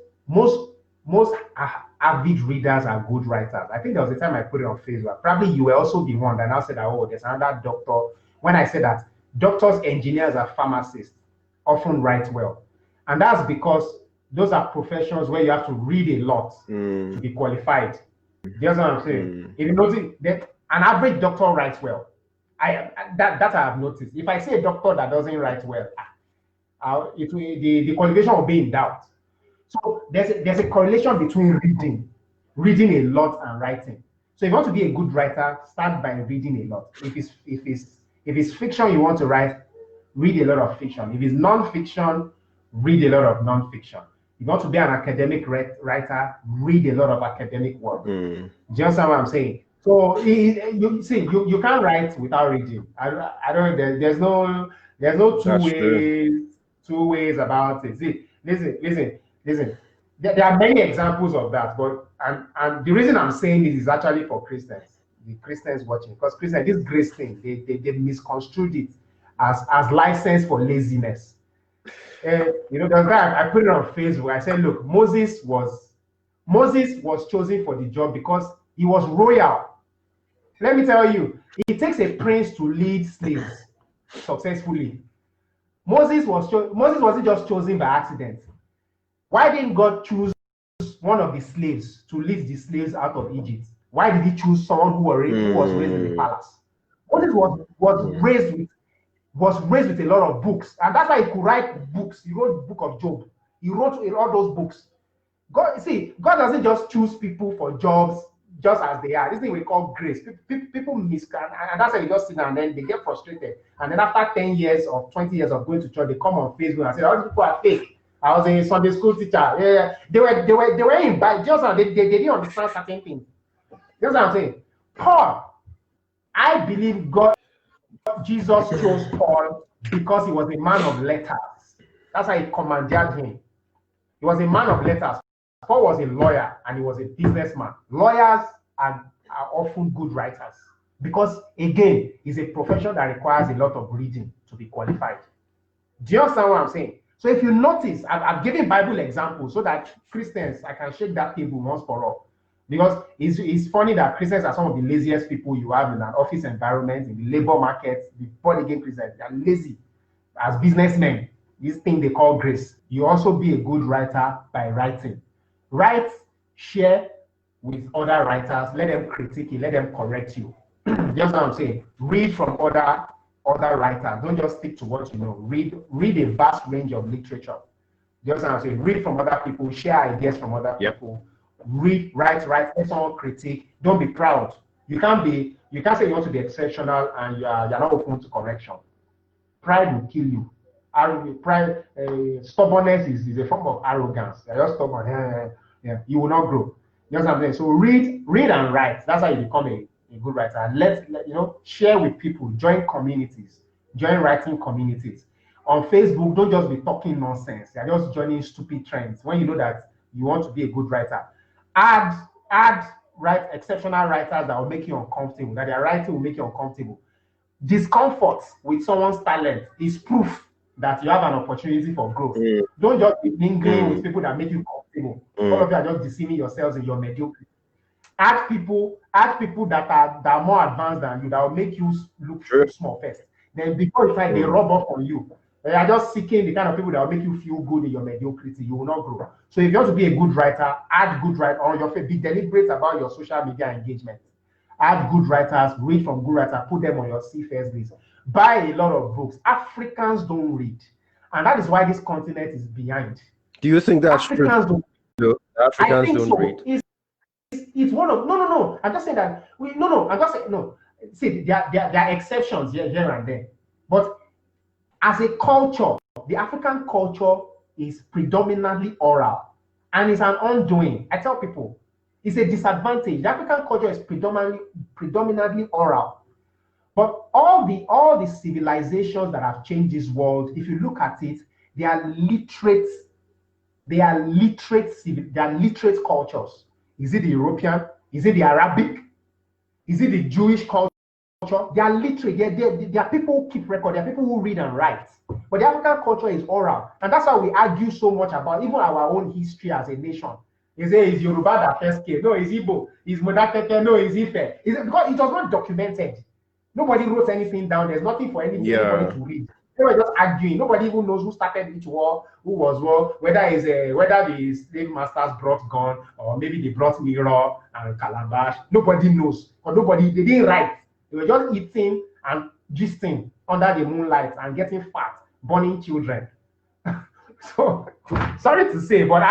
avid readers are good writers. I think there was a time I put it on Facebook. Probably you were also the one that now said that, "Oh, there's another doctor." When I said that doctors, engineers, and pharmacists often write well, and that's because those are professions where you have to read a lot to be qualified. You know what I'm saying? If you notice that an average doctor writes well, that I have noticed. If I see a doctor that doesn't write well, the qualification will be in doubt. So there's a correlation between reading a lot, and writing. So if you want to be a good writer, start by reading a lot. If it's fiction you want to write, read a lot of fiction. If it's non-fiction, read a lot of non-fiction. If you want to be an academic writer, read a lot of academic work. Do you understand what I'm saying? So you see, you can't write without reading. I don't. There's no That's true. two ways about it. See, listen. There are many examples of that, but and the reason I'm saying this is actually for Christians, the Christians watching, because Christians, this grace thing, they misconstrued it as license for laziness. There's a guy I put it on Facebook. I said, look, Moses was chosen for the job because he was royal. Let me tell you, it takes a prince to lead slaves successfully. Moses wasn't just chosen by accident. Why didn't God choose one of the slaves to lead the slaves out of Egypt? Why did he choose someone who was raised in the palace? Moses was raised with a lot of books, and that's why he could write books. He wrote the book of Job. He wrote all those books. God doesn't just choose people for jobs just as they are. This thing we call grace. People miscan, and that's why you just sit down and then they get frustrated. And then after 10 years or 20 years of going to church, they come on Facebook and say, all these people are fake. I was a Sunday school teacher. Yeah, they were in bad. Just they didn't understand certain things. You know what I'm saying? Paul, I believe Jesus chose Paul because he was a man of letters. That's why he commandeered him. He was a man of letters. Paul was a lawyer and he was a businessman. Lawyers are often good writers because, again, it's a profession that requires a lot of reading to be qualified. Do you understand what I'm saying? So if you notice, I've given Bible examples so that Christians, I can shake that table once for all. Because it's funny that Christians are some of the laziest people you have in an office environment, in the labor market. The born again Christians, they are lazy as businessmen. This thing they call grace. You also be a good writer by writing. Write, share with other writers. Let them critique you. Let them correct you. Just what I'm saying. Read from other writers. Don't just stick to what you know. Read a vast range of literature. Just what I'm saying. Read from other people. Share ideas from other people. Read, write. Let someone critique. Don't be proud. You can't say you want to be exceptional and you're not open to correction. Pride will kill you. Stubbornness is a form of arrogance. You're just stubborn. You will not grow. You know what I'm saying? So read and write. That's how you become a good writer. And let share with people. Join communities. Join writing communities. On Facebook, don't just be talking nonsense. You're just joining stupid trends. When you know that you want to be a good writer, write exceptional writers that will make you uncomfortable. That their writing will make you uncomfortable. Discomfort with someone's talent is proof that you have an opportunity for growth. Don't just be mingling with people that make you comfortable. All of you are just deceiving yourselves in your mediocrity. Add people that are more advanced than you, that will make you look small first. Then before you try, they rub off on you. They are just seeking the kind of people that will make you feel good in your mediocrity. You will not grow. So if you want to be a good writer, add good writer on your face. Be deliberate about your social media engagement. Add good writers, read from good writers, put them on your C-first list. Buy a lot of books. Africans don't read. And that is why this continent is behind. Do you think that's true? Don't. Africans don't read. It's one of no. I'm just saying that I'm just saying no. See, there are exceptions here and there. But as a culture, the African culture is predominantly oral. And it's an undoing. I tell people, it's a disadvantage. The African culture is predominantly oral. But all the civilizations that have changed this world, if you look at it, they are literate cultures. Is it the European? Is it the Arabic? Is it the Jewish culture? They are literate. They are people who keep record. They are people who read and write. But the African culture is oral. And that's why we argue so much about even our own history as a nation. You say, is Yoruba that first came? No, is Igbo? Is Modakeke? No, is Ife? Because it was not documented. Nobody wrote anything down. There's nothing for anybody to read. They were just arguing. Nobody even knows who started each war, who was war, whether the slave masters brought gun or maybe they brought mirror and calabash. Nobody knows. Because they didn't write. They were just eating and gisting under the moonlight and getting fat, burning children. So sorry to say, but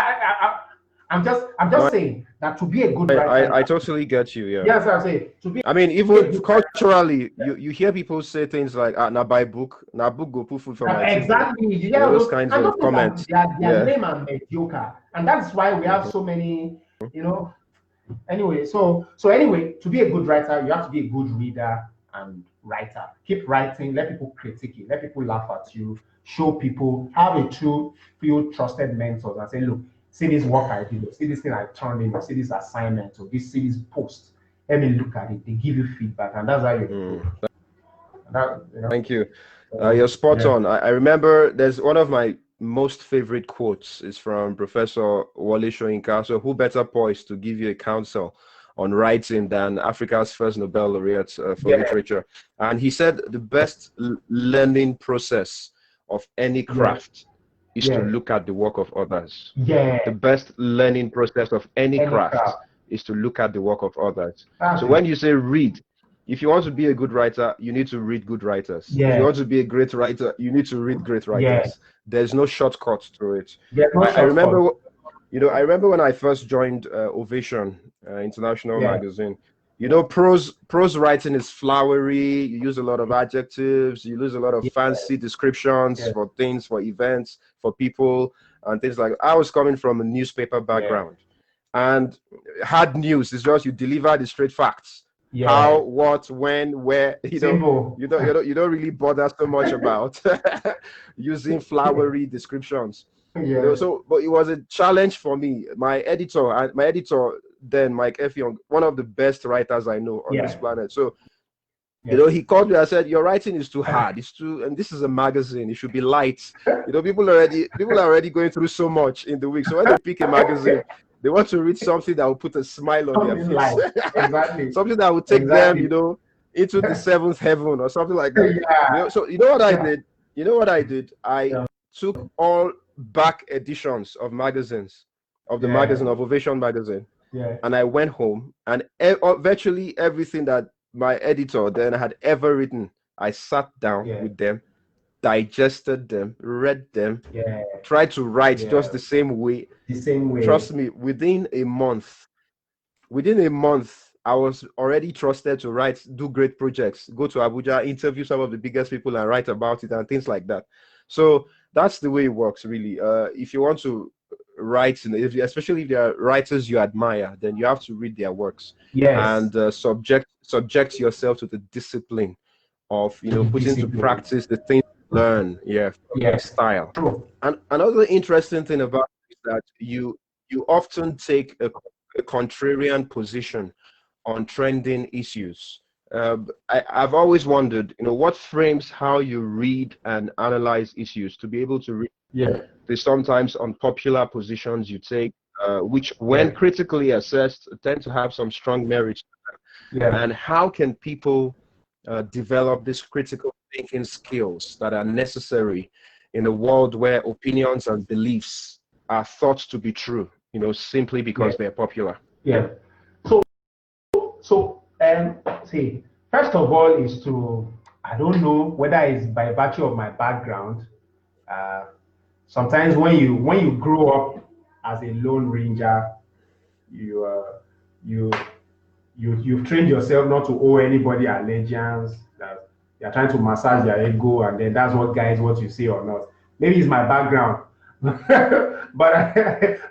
I'm just saying that to be a good writer. I totally get you. Yeah. Yes, I say I mean, even culturally, you hear people say things like, "Na buy book, na book go put food for my children." Exactly. You get those kinds of comments. They are lame and mediocre, and that's why we have so many. Anyway, so anyway, to be a good writer, you have to be a good reader and writer. Keep writing, let people critique it, let people laugh at you, show people, have a true few trusted mentors and say, look, see this work I did, or see this thing I turned in, or see this assignment, or see this post. Let me look at it. They give you feedback, and that's how you improve. That, Thank you. You're spot on. I remember there's one of my most favorite quotes is from Professor Wole Soyinka. So who better poised to give you a counsel on writing than Africa's first Nobel laureate for literature? And he said the best learning process of any craft is to look at the work of others. The best learning process of any craft is to look at the work of others. So when you say read, if you want to be a good writer, you need to read good writers. If you want to be a great writer, you need to read great writers. There's no shortcut to it. I remember, I remember when I first joined Ovation International magazine. Prose writing is flowery. You use a lot of adjectives. You use a lot of fancy descriptions for things, for events, for people, and things like that. I was coming from a newspaper background, and hard news is just you deliver the straight facts. How, what, when, where. You don't really bother so much about using flowery descriptions. But it was a challenge for me. My editor then, Mike Effiong, one of the best writers I know on this planet. So he called me and said, your writing is too hard. It's too, and this is a magazine. It should be light. People are already going through so much in the week. So when they pick a magazine, they want to read something that will put a smile on their face. Exactly. Something that will take them, into the seventh heaven or something like that. So you know what I did? I took all back editions of magazines, of the magazine, of Ovation magazine. And I went home, and virtually everything that my editor then had ever written, I sat down with them, digested them, read them, tried to write just the same way. Trust me, within a month, I was already trusted to do great projects, go to Abuja, interview some of the biggest people and write about it and things like that. So that's the way it works, really. If you want to write, especially if there are writers you admire, then you have to read their works and subject yourself to the discipline of putting into practice the things you learn style. And another interesting thing about it is that you often take a contrarian position on trending issues. I've always wondered, what frames how you read and analyze issues to be able to read the sometimes unpopular positions you take, which when critically assessed tend to have some strong merit. And how can people develop these critical thinking skills that are necessary in a world where opinions and beliefs are thought to be true, simply because they're popular? See, first of all is to, I don't know whether it's by virtue of my background. Sometimes when you grow up as a lone ranger, you've trained yourself not to owe anybody allegiance. That you're trying to massage their ego, and then that's what guides what you say or not. Maybe it's my background, but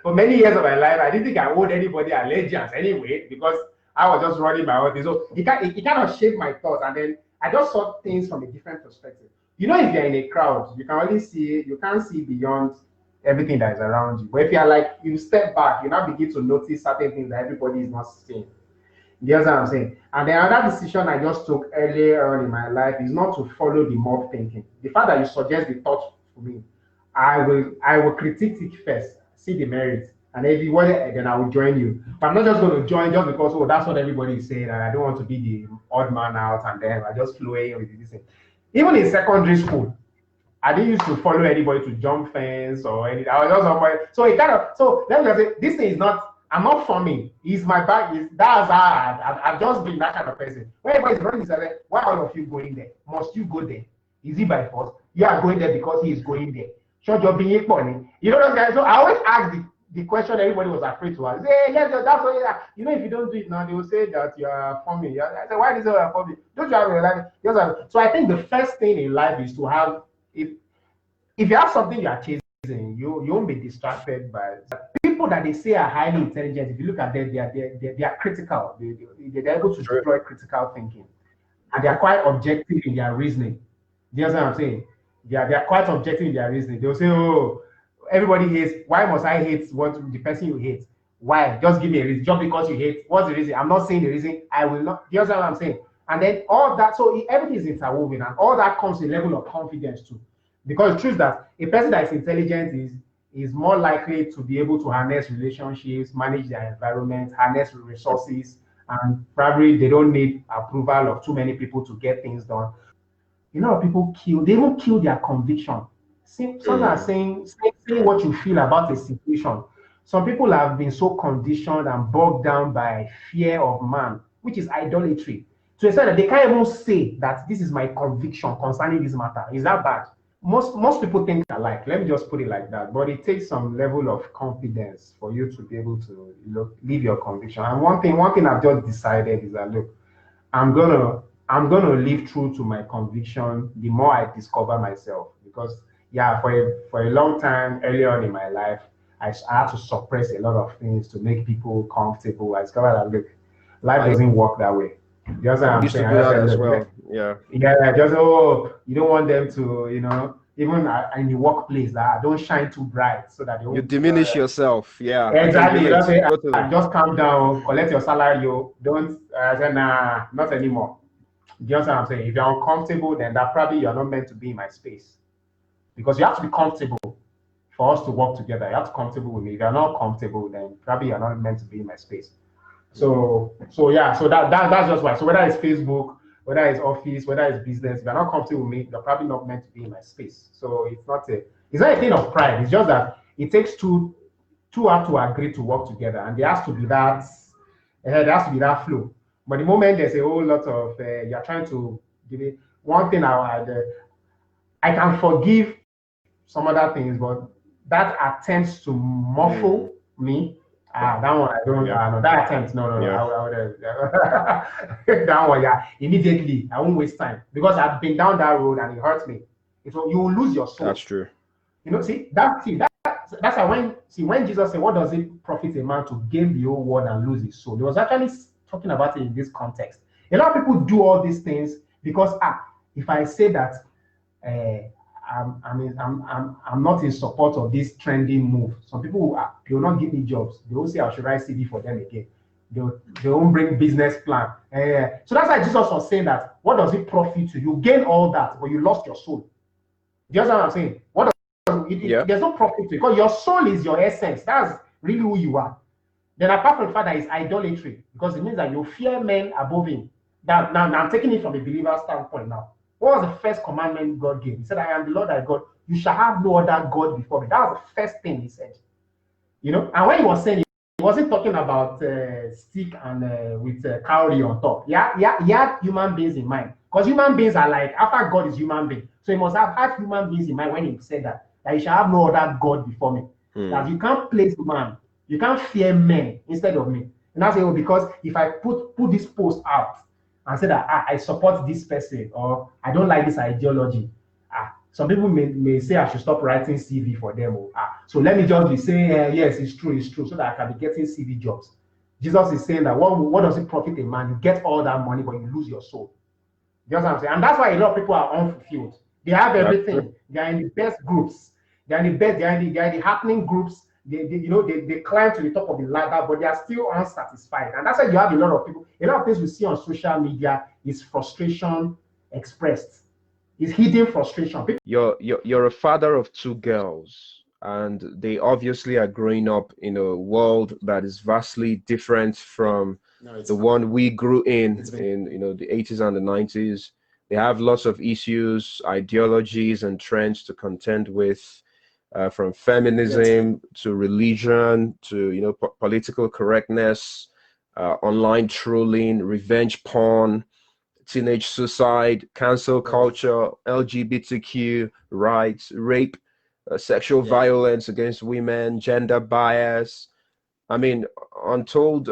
for many years of my life, I didn't think I owed anybody allegiance anyway, because I was just running my own thing. So it kind of shaped my thoughts, and then I just saw things from a different perspective. If you're in a crowd, you can't see beyond everything that is around you. But if you're like, you step back, you now begin to notice certain things that everybody is not seeing. You understand what I'm saying? And then another decision I just took earlier on in my life is not to follow the mob thinking. The fact that you suggest the thought for me, I will critique it first, see the merits, and if you want it, then I will join you. But I'm not just going to join just because that's what everybody is saying, and I don't want to be the odd man out, and then I just flow in with this thing. Even in secondary school, I didn't used to follow anybody to jump fence or anything. I was just somebody. So let me just say, this thing is not. I'm not forming. It's my back. That's how I've just been that kind of person. When everybody's running, it's like, why are all of you going there? Must you go there? Is it by force? You are going there because he is going there. Short job being equal. You know those guys. So I always ask the question everybody was afraid to ask. Hey, yes, that's what if you don't do it now, they will say that you are forming. I said, why is it you are forming? Don't you have a life? So I think the first thing in life is to have, if you have something you are chasing, you won't be distracted by people that they say are highly intelligent. If you look at them, they are critical. They're able to True. deploy critical thinking, and they are quite objective in their reasoning. Do you understand what I'm saying? They are quite objective in their reasoning. They'll say, "Oh, everybody hates. Why must I hate what the person you hate? Why? Just give me a reason. Just because you hate. What's the reason? I'm not saying the reason. I will not." Do you understand what I'm saying? And then all that. So everything is interwoven, and all that comes with a level of confidence too. Because the truth is that a person that is intelligent is more likely to be able to harness relationships, manage their environment, harness resources, and probably they don't need approval of too many people to get things done. A lot of people they even kill their conviction. Some are saying what you feel about a situation. Some people have been so conditioned and bogged down by fear of man, which is idolatry, to a extent that they can't even say that this is my conviction concerning this matter. Is that bad? Most people think alike. Let me just put it like that. But it takes some level of confidence for you to be able to live your conviction. And one thing I've just decided is that look, I'm gonna live true to my conviction the more I discover myself. Because yeah, for a long time early on in my life, I had to suppress a lot of things to make people comfortable. I discovered that look, life doesn't work that way. Just I I'm used to saying, do I just that said, as look, well. Yeah. yeah, just you don't want them to, even in the workplace, that don't shine too bright so that they You won't. diminish yourself. Yeah, I can Exactly, you don't relate. say, Totally. just calm down, collect your salary, you don't. I said, nah, not anymore. Do you understand what I'm saying? If you're uncomfortable, then that probably you're not meant to be in my space, because you have to be comfortable for us to work together. You have to be comfortable with me. If you're not comfortable, then probably you're not meant to be in my space. So yeah, so that's just why. So whether it's Facebook, whether it's office, whether it's business, if you're not comfortable with me, you're probably not meant to be in my space. So it's not a thing of pride. It's just that it takes two have to agree to work together, and there has to be that flow. But the moment there's a whole lot of you're trying to give it one thing, I can forgive some other things, but that attempts to muffle me. That one I don't. Yeah. No, that attempt, no. Yeah. I would that one, yeah. Immediately, I won't waste time because I've been down that road and it hurts me. You will lose your That's soul. true. That's why when Jesus said, "What does it profit a man to gain the whole world and lose his soul?" He was actually talking about it in this context. A lot of people do all these things because if I say that uh, I'm not in support of this trending move. Some people they will not give me jobs. They will say I should write CV for them again. They won't bring business plan. So that's why Jesus was saying that what does it profit you? You gain all that, but you lost your soul. Do you understand what I'm saying? Yeah. There's no profit to it because your soul is your essence. That's really who you are. Then apart from the fact that it's idolatry, because it means that you fear men above him. Now I'm taking it from a believer standpoint now. What was the first commandment God gave? He said, "I am the Lord thy God. You shall have no other God before me." That was the first thing he said. And when he was saying it, he wasn't talking about stick and with cowrie on top. Yeah, he had human beings in mind. Because human beings are like, after God is human being. So he must have had human beings in mind when he said that you shall have no other God before me. That you can't place man, you can't fear men instead of me. And I say, because if I put this post out and say that I support this person or I don't like this ideology, some people may say I should stop writing CV for them. So let me just be saying, yes, it's true, so that I can be getting CV jobs. Jesus is saying that what does it profit a man? You get all that money, but you lose your soul. You know what I'm saying? And that's why a lot of people are unfulfilled. They have everything. They are in the best groups. They are in the best. They are in the happening groups. They climb to the top of the ladder, but they are still unsatisfied. And that's why you have a lot of people. A lot of things we see on social media is frustration expressed. It's hidden frustration. You're a father of two girls, and they obviously are growing up in a world that is vastly different from the one we grew in the 80s and the 90s. They have lots of issues, ideologies, and trends to contend with, from feminism to religion to political correctness, online trolling, revenge porn, teenage suicide, cancel culture, LGBTQ rights, rape, sexual violence against women, gender bias. I mean, untold,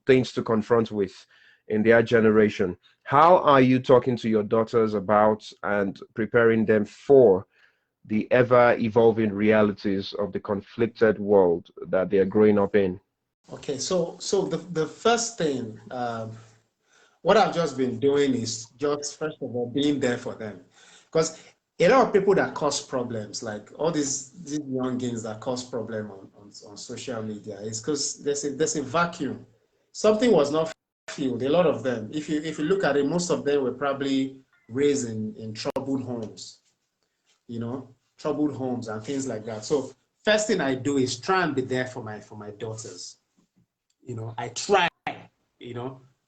things to confront with in their generation. How are you talking to your daughters about and preparing them for the ever-evolving realities of the conflicted world that they are growing up in? Okay, so the first thing, what I've just been doing is just first of all being there for them, because a lot of people that cause problems, like all these youngins that cause problem on social media, is because there's a vacuum. Something was not filled. A lot of them, if you look at it, most of them were probably raised in troubled homes, troubled homes and things like that. So first thing I do is try and be there for my daughters. I try,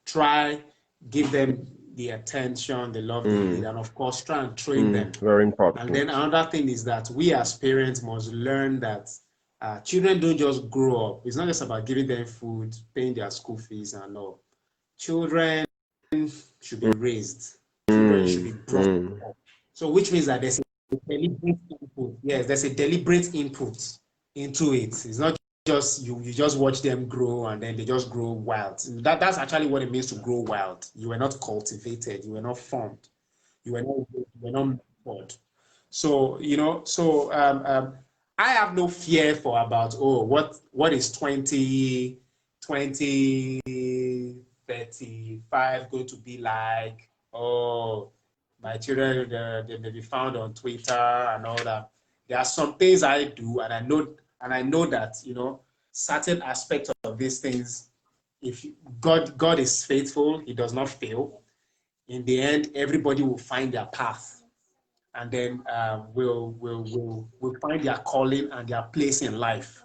try, give them the attention, the love they need, and of course, try and train them. Very important. And then another thing is that we as parents must learn that children don't just grow up. It's not just about giving them food, paying their school fees and all. Children should be raised. Children should be brought up. So which means that there's a deliberate input. Yes, there's a deliberate input into it. It's not just you just watch them grow and then they just grow wild. That's actually what it means to grow wild. You were not cultivated, you were not formed, you were not mentored. So I have no fear for about what is 2035 going to be like. My children, they may be found on Twitter and all that. There are some things I do, and I know that certain aspects of these things, if God is faithful, He does not fail. In the end, everybody will find their path, and then will find their calling and their place in life.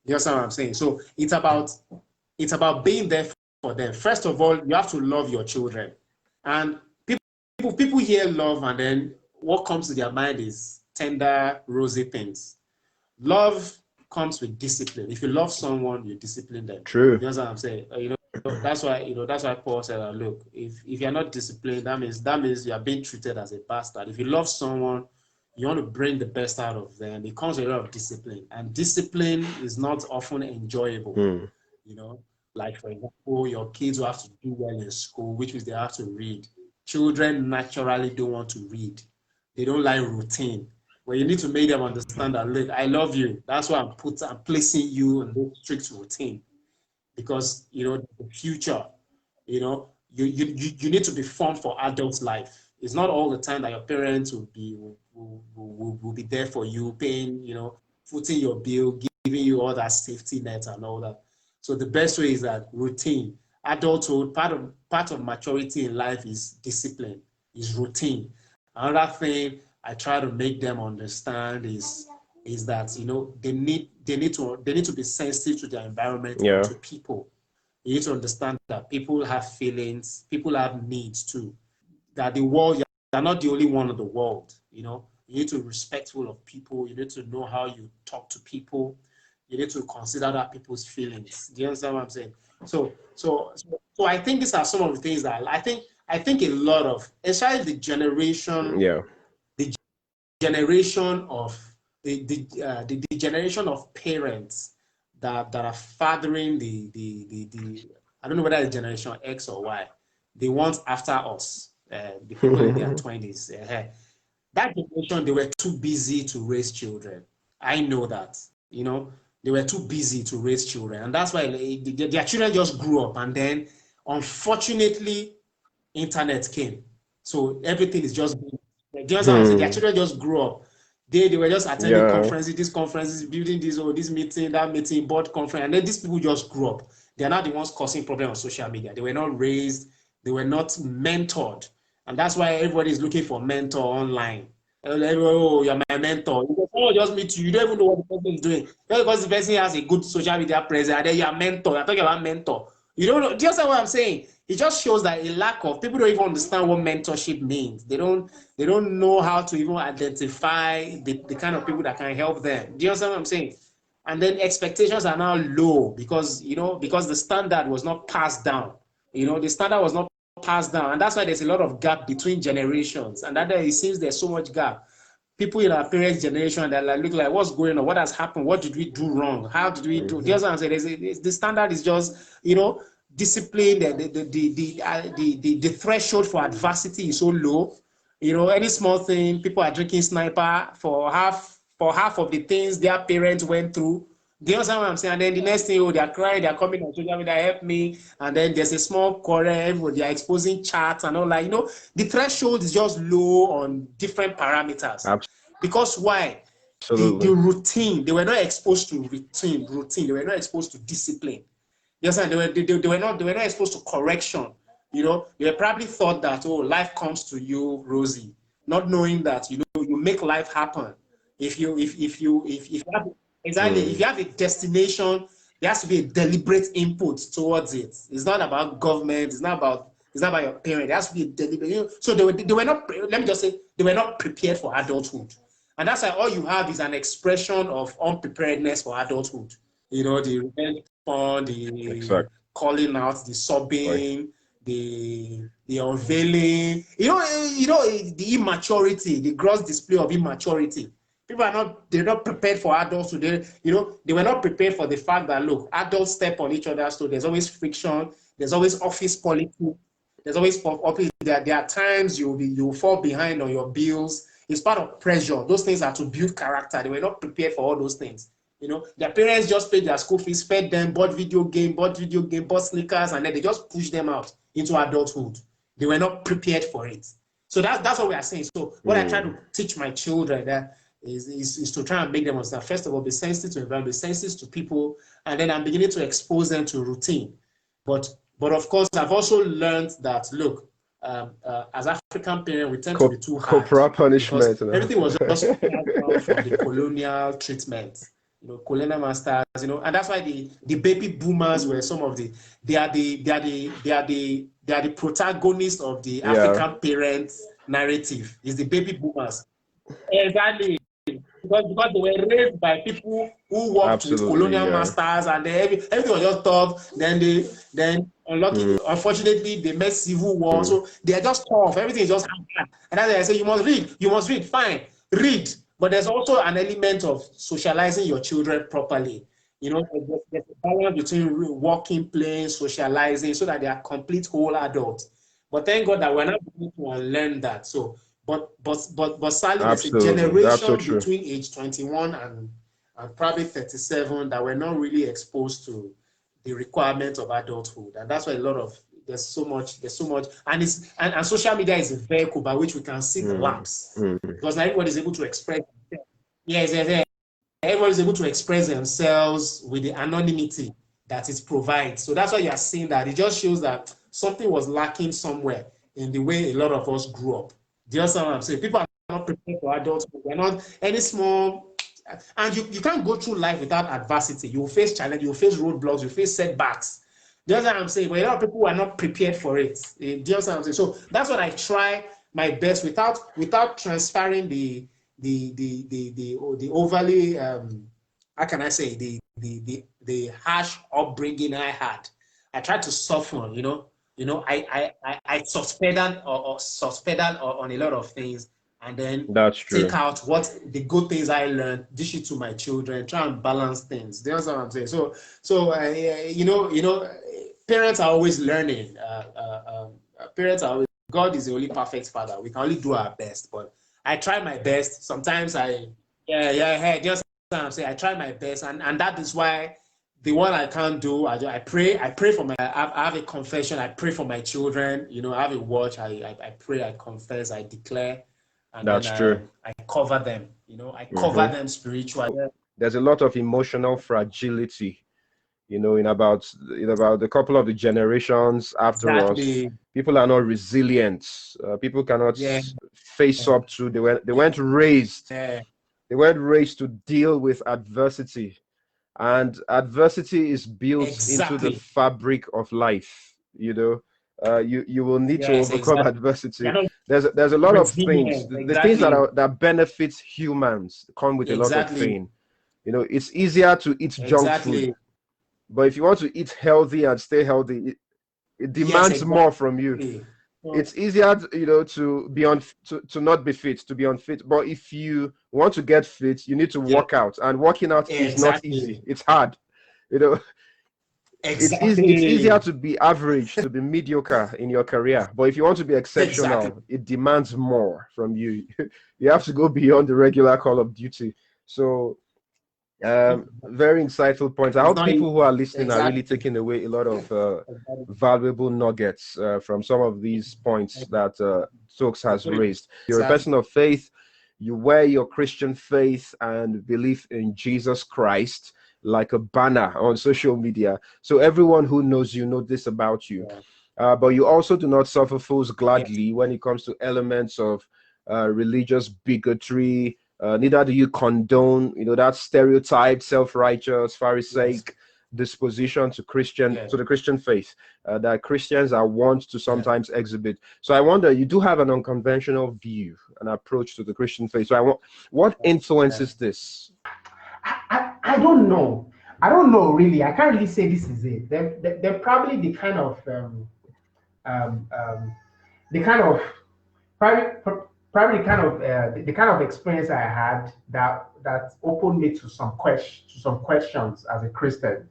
You understand what I'm saying? So it's about being there for them. First of all, you have to love your children, and people hear love, and then what comes to their mind is tender, rosy things. Love comes with discipline. If you love someone, you discipline them. True. You know what I'm saying? That's why Paul said, look, if you're not disciplined, that means you are being treated as a bastard. If you love someone, you want to bring the best out of them. It comes with a lot of discipline, and discipline is not often enjoyable. Like for example, your kids will have to do well in school, which means they have to read. Children naturally don't want to read. They don't like routine. Well, you need to make them understand that, look, I love you. That's why I'm placing you in this strict routine, because the future, you need to be formed for adult life. It's not all the time that your parents will be there for you, paying, footing your bill, giving you all that safety net and all that. So the best way is that routine. Adulthood, part of maturity in life is discipline, is routine. Another thing I try to make them understand is that they need to be sensitive to their environment, and to people. You need to understand that people have feelings, people have needs too. That the world, you're not the only one in the world. You need to be respectful of people. You need to know how you talk to people. You need to consider that people's feelings. Do you understand what I'm saying? So I think these are some of the things that I think a lot of, especially the generation of parents that are fathering the I don't know whether it's generation X or Y, the ones after us, the people in their 20s. That generation, they were too busy to raise children. I know that, they were too busy to raise children. And that's why their children just grew up. And then, unfortunately, internet came. So everything is just, their children just grew up. They were just attending conferences, building this meeting, that meeting, board conference. And then these people just grew up. They're not the ones causing problems on social media. They were not raised. They were not mentored. And that's why everybody is looking for mentor online. Oh, you're my mentor. Someone just meet you. You don't even know what the person is doing. Just because the person has a good social media presence, and then you're a mentor. You're talking about mentor. You don't know. Do you understand what I'm saying? It just shows that a lack of people don't even understand what mentorship means. They don't know how to even identify the kind of people that can help them. Do you understand what I'm saying? And then expectations are now low because the standard was not passed down. The standard was not passed down, and that's why there's a lot of gap between generations, and that it seems there's so much gap. People in our parents' generation that look like, what's going on? What has happened? What did we do wrong? How did we do? The other saying, the standard is just discipline. The threshold for adversity is so low. You know, any small thing, people are drinking sniper for half of the things their parents went through. Do you understand what I'm saying? And then the next thing, oh, they're crying, they're coming on social media, help me. And then there's a small quarrel, everybody, they're exposing chats and all that. You know, the threshold is just low on different parameters. Because why? The routine, they were not exposed to routine. They were not exposed to discipline. You understand? They were not exposed to correction. You know, they probably thought that, oh, life comes to you rosy, not knowing that, you know, you make life happen. If you have, exactly, if you have a destination, there has to be a deliberate input towards it. It's not about government. It's not about your parent. There has to be a deliberate. You know, so they were not. Let me just say they were not prepared for adulthood, and that's why all you have is an expression of unpreparedness for adulthood. You know, the revenge porn, the calling out, the sobbing, the unveiling. You know the immaturity, the gross display of immaturity. People they're not prepared for adults today. You know, they were not prepared for the fact that, look, adults step on each other's toes. There's always friction. There's always office politics. There's always office. There are times you'll fall behind on your bills. It's part of pressure. Those things are to build character. They were not prepared for all those things. You know, their parents just paid their school fees, fed them, bought video game, bought sneakers, and then they just pushed them out into adulthood. They were not prepared for it. So that's what we are saying. So what I try to teach my children is to try and make them understand. First of all, be sensitive to environment, be sensitive to people, and then I'm beginning to expose them to routine. But of course, I've also learned that, look, as African parents, we tend to be too hard. Corporal punishment. Everything was just from the colonial treatment. You know, colonial masters, you know, and that's why the baby boomers were some of they are the protagonists of the African parents narrative. Is the baby boomers. Exactly. Because they were raised by people who worked with colonial masters, and everything was just tough. Then unfortunately, they met civil war, so they are just tough. Everything is just hard. And that's why I say you must read, fine, read. But there's also an element of socializing your children properly. You know, there's a balance between working, playing, socializing, so that they are complete whole adults. But thank God that we're not going to unlearn that. So, but sadly, there's a generation between age 21 and probably 37 that were not really exposed to the requirements of adulthood, and that's why there's so much, and social media is a vehicle by which we can see the lapse, because now everybody is able to express themselves. Yes, everybody is able to express themselves with the anonymity that it provides. So that's why you are seeing that. It just shows that something was lacking somewhere in the way a lot of us grew up. Do you understand what I'm saying? People are not prepared for adulthood. They're not any small, and you can't go through life without adversity. You will face challenge, you will face roadblocks, you will face setbacks. Do you understand what I'm saying? But a lot of people are not prepared for it. Do you understand what I'm saying? So that's what I try my best without transferring the overly how can I say the harsh upbringing I had. I tried to soften, I suspended on a lot of things, and then take out what the good things I learned, dish it to my children, try and balance things. Do you understand what I'm saying? So parents are always learning. Parents are always, God is the only perfect father. We can only do our best, but I try my best. Sometimes just I'm saying, I try my best, and that is why the one I can't do, I pray for my, I have a confession, I pray for my children, I have a watch, I pray, I confess, I declare, and that's true. I cover them, I cover them spiritually. There's a lot of emotional fragility, in about the couple of the generations after us. People are not resilient. People cannot face up to, they weren't raised. They weren't raised to deal with adversity. And adversity is built into the fabric of life. You will need to overcome adversity. There's a lot of things. The things that benefit humans come with a lot of pain. It's easier to eat junk food, but if you want to eat healthy and stay healthy, it demands more from you. It's easier, to be to not be fit, to be unfit. But if you want to get fit, you need to work out, and working out is not easy. It's hard. It's easier to be average, to be mediocre in your career. But if you want to be exceptional, Exactly. it demands more from you. You have to go beyond the regular call of duty. So, very insightful points. I It's hope not people who are listening are really exactly. taking away a lot of Exactly. valuable nuggets from some of these points that Stokes has raised. You're a Exactly. person of faith. You wear your Christian faith and belief in Jesus Christ like a banner on social media. So everyone who knows you know this about you. But you also do not suffer fools Yes. gladly when it comes to elements of religious bigotry. Neither do you condone, that stereotyped, self-righteous, Yes. Pharisaic disposition to Yeah. the Christian faith that Christians are wont to Yeah. sometimes exhibit. So I wonder, you do have an unconventional view, an approach to the Christian faith. So what influences this? I don't know. I don't know really. I can't really say this is it. They're probably um, um, the kind of probably probably the kind of experience I had that opened me to some questions as a Christian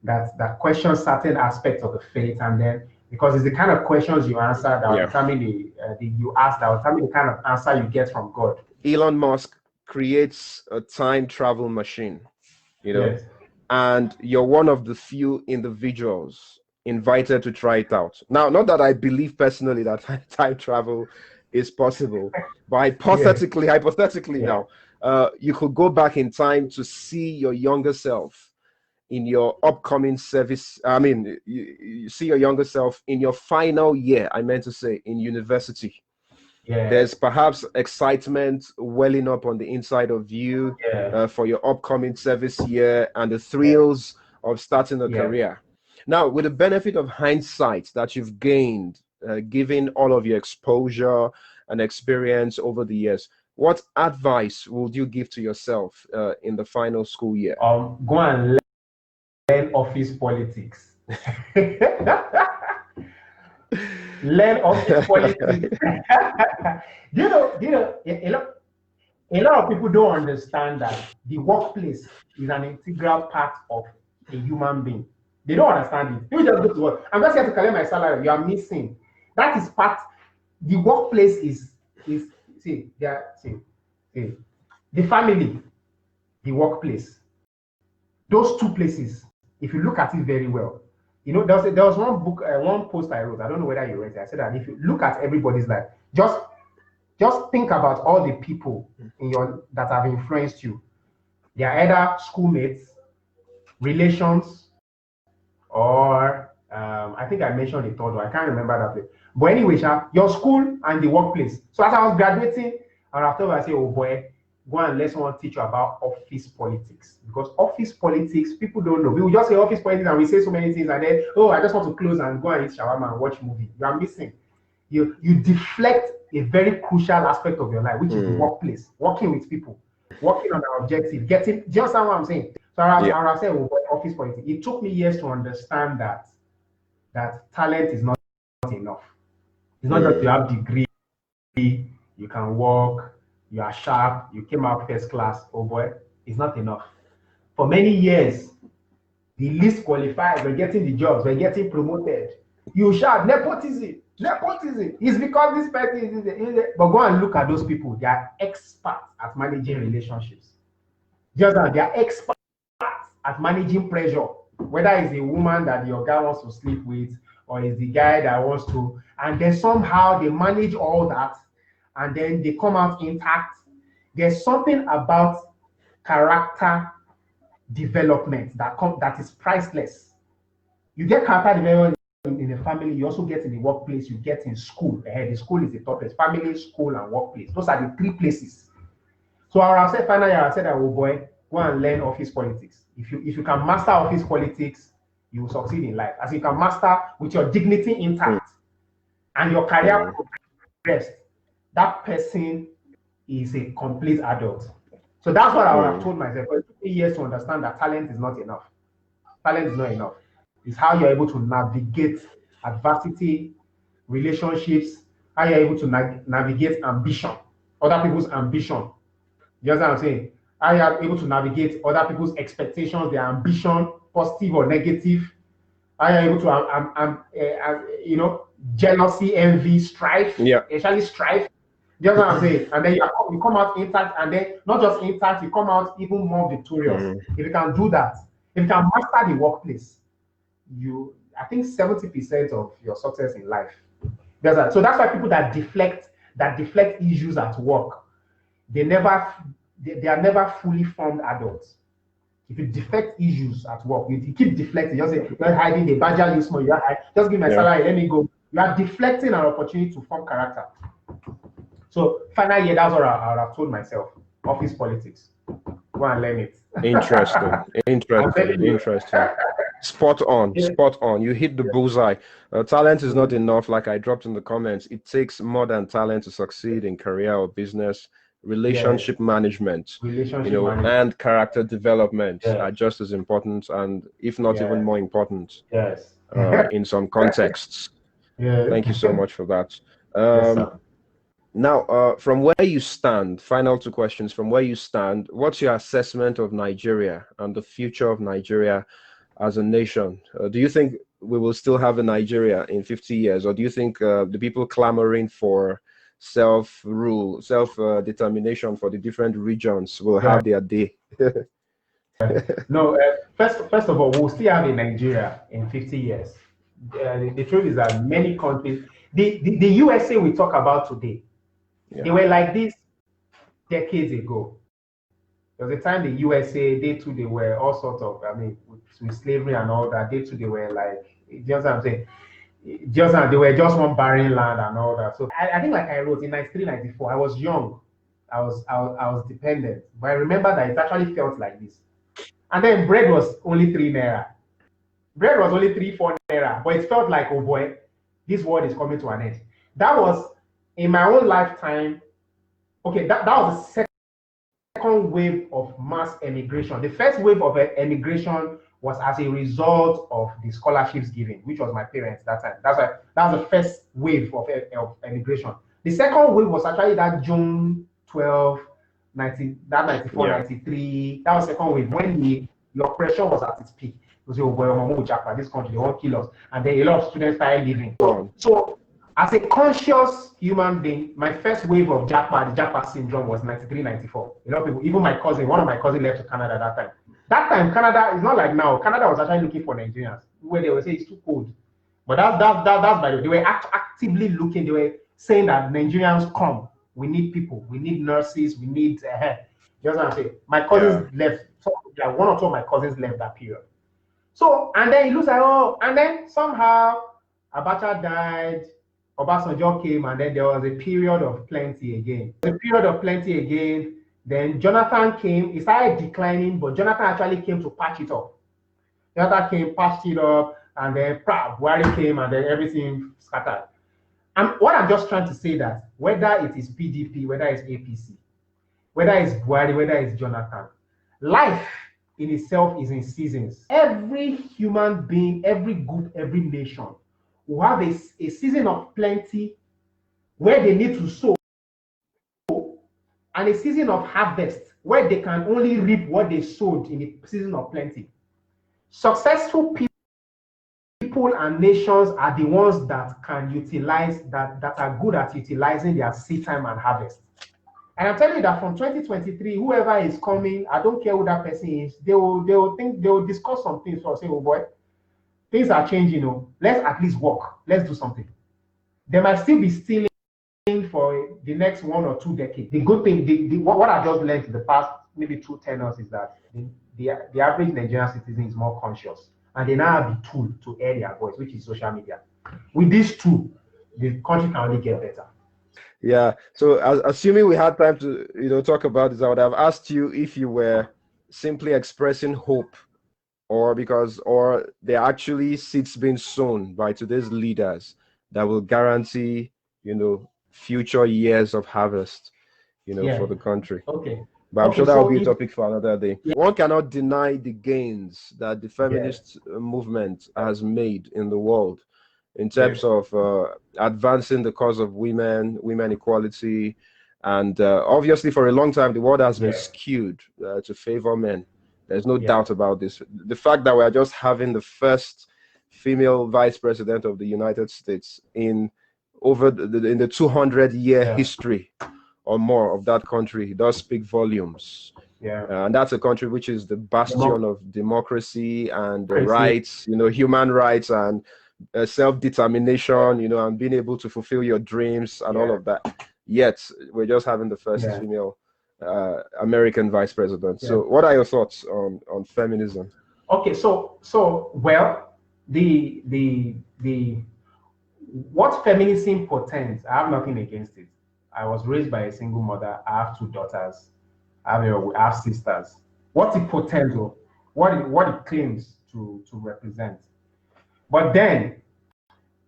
that question certain aspects of the faith, and then because it's the kind of questions you answer that will Yeah. determine the you ask that will determine the kind of answer you get from God. Elon Musk creates a time travel machine, Yes. and you're one of the few individuals invited to try it out. Now, not that I believe personally that time travel is possible, but Yes. hypothetically Yeah. now, you could go back in time to see your younger self in your upcoming service. I mean, you see your younger self in your final year, I meant to say, in university. Yeah. There's perhaps excitement welling up on the inside of you Yeah. for your upcoming service year and the thrills of starting a Yeah. career. Now, with the benefit of hindsight that you've gained, given all of your exposure and experience over the years, what advice would you give to yourself in the final school year? Go and learn office politics. Learn office politics. A lot of people don't understand that the workplace is an integral part of a human being. They don't understand it. You just go to work. I'm just here to collect my salary. You are missing. That is part. The workplace is see, see, the family, the workplace. Those two places, if you look at it very well, there was one book, one post I wrote. I don't know whether you read it. I said that if you look at everybody's life, just think about all the people that have influenced you. They are either schoolmates, relations, or I think I mentioned the third one. I can't remember that place. But anyway, your school and the workplace. So as I was graduating, and after I say, oh boy, go and let someone teach you about office politics. Because office politics, people don't know. We will just say office politics and we say so many things, and then, oh, I just want to close and go and eat shawarma and watch movie. You are missing. You deflect a very crucial aspect of your life, which is the workplace, working with people, working on an objective, getting. Do you understand what I'm saying? So I said, oh, office politics. It took me years to understand that talent is not enough. It's not just you have degree, you can work, you are sharp, you came out first class. Oh boy, it's not enough. For many years, the least qualified were getting the jobs, were getting promoted. You shout nepotism. Nepotism is because this person is. But go and look at those people. They are experts at managing relationships. Just that they are experts at managing pressure. Whether it's a woman that your guy wants to sleep with, or it's the guy that wants to, and then somehow they manage all that, and then they come out intact. There's something about character development that is priceless. You get character development in the family, you also get in the workplace, you get in school. The school is the top place. Family, school, and workplace. Those are the three places. So I have said finally, I said that, oh boy, go and learn office politics. If you can master office politics, you will succeed in life. As you can master with your dignity intact and your career progressed, that person is a complete adult. So that's what I would have told myself. It took me years to understand that talent is not enough. Talent is not enough. It's how you're able to navigate adversity, relationships, how you're able to navigate ambition, other people's ambition. You understand what I'm saying? How you're able to navigate other people's expectations, their ambition, positive or negative. Are you able to, you know, jealousy, envy, strife, Yeah. especially strife. Do you know what I'm saying? And then you come out intact, and then not just intact, you come out even more victorious. If you can do that, if you can master the workplace, I think 70% of your success in life. So that's why people that deflect issues at work, they are never fully formed adults. If you deflect issues at work, you keep deflecting. You just say, you're hiding, the badger you small, just give me my salary, let me go. You are deflecting an opportunity to form character. So final year, that's what I have told myself. Office politics. Go and learn it. Interesting. Spot on. You hit the bullseye. Talent is not enough, like I dropped in the comments. It takes more than talent to succeed in career or business. Relationship management, and character development are just as important, and if not even more important, in some contexts. Thank you so much for that. Now, from where you stand, final two questions. From where you stand, what's your assessment of Nigeria and the future of Nigeria as a nation? Do you think we will still have a Nigeria in 50 years, or do you think the people clamoring for self-rule, self-determination for the different regions will have their day? No, first of all, we'll still have a Nigeria in 50 years. The truth is that many countries, the USA we talk about today, they were like this decades ago. There was a time the USA, they too, they were all sorts of, with slavery and all that, they too, they were like, you know what I'm saying? They were just one barren land and all that. So I think, like I wrote in 93, 94, I was young, I was dependent, but I remember that it actually felt like this. And then bread was only 3 naira. Bread was only 3, 4 naira, but it felt like, oh boy, this world is coming to an end. That was in my own lifetime. Okay, that was the second wave of mass emigration. The first wave of emigration was as a result of the scholarships given, which was my parents that time. That was the first wave of emigration. The second wave was actually that June 12, 94, 93. That was the second wave when the oppression was at its peak. It was, oh boy, this country, they won't kill us. And then a lot of students started leaving. So as a conscious human being, my first wave of the Jackpot syndrome was 93, 94. A lot of people, even one of my cousins left to Canada that time. That time, Canada is not like now. Canada was actually looking for Nigerians, where they would say it's too cold. But that's by the way. They were actively looking. They were saying that Nigerians come. We need people. We need nurses. We need you know what I'm saying? My cousins left. So, one or two of my cousins left that period. So, and then it looks like, and then somehow Abacha died. Obasanjo came, and then there was a period of plenty again. Then Jonathan came. It started declining, but Jonathan actually came to patch it up. Jonathan came, patched it up, and then Buhari came, and then everything scattered. And what I'm just trying to say that whether it is PDP, whether it's APC, whether it's Buhari, whether it's Jonathan, life in itself is in seasons. Every human being, every group, every nation will have a season of plenty where they need to sow, and a season of harvest where they can only reap what they sowed in the season of plenty. Successful people and nations are the ones that can utilize, that are good at utilizing their seed time and harvest. And I'm telling you that from 2023, whoever is coming, I don't care who that person is, they will discuss some things. So I'll say, oh boy, things are changing, let's at least work. Let's do something. They might still be stealing for the next 1 or 2 decades. The good thing, what I just learned in the past maybe 2 tenors is that the average Nigerian citizen is more conscious, and they now have the tool to air their voice, which is social media. With this tool, the country can only get better. Yeah. So assuming we had time to talk about this, I would have asked you if you were simply expressing hope, or there are actually seeds being sown by today's leaders that will guarantee future years of harvest for the country. Okay. But I'm sure that will be a topic for another day. Yeah. One cannot deny the gains that the feminist movement has made in the world in terms of advancing the cause of women equality. And obviously, for a long time, the world has been skewed to favor men. There's no doubt about this. The fact that we are just having the first female vice president of the United States in in the 200-year history or more of that country. It does speak volumes. Yeah. And that's a country which is the bastion of democracy and the rights, human rights and self-determination, and being able to fulfill your dreams and all of that. Yet we're just having the first female American vice president. So what are your thoughts on feminism? Okay, so well, what feminism portends, I have nothing against it. I was raised by a single mother. I have 2 daughters. I have sisters. What it portends, what it claims to represent. But then,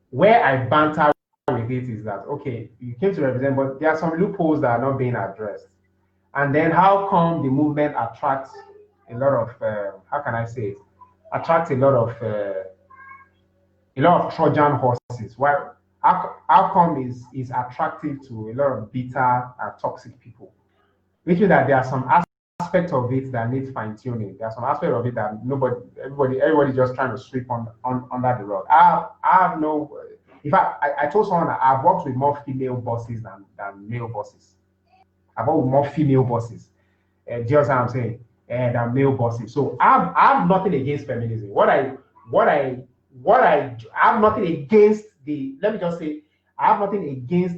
where I banter with it is that, okay, you came to represent, but there are some loopholes that are not being addressed. And then how come the movement attracts a lot of, how can I say it? Attracts a lot of Trojan horses. Why? How come is attractive to a lot of bitter and toxic people? Which means that there are some aspects of it that need fine tuning. There are some aspects of it that everybody just trying to sweep under the rug. I have no. In fact, I told someone that I've worked with more female bosses than male bosses. I've worked with more female bosses. Do you understand what I'm saying? Than male bosses. So I have nothing against feminism. What I have nothing against the. Let me just say, I have nothing against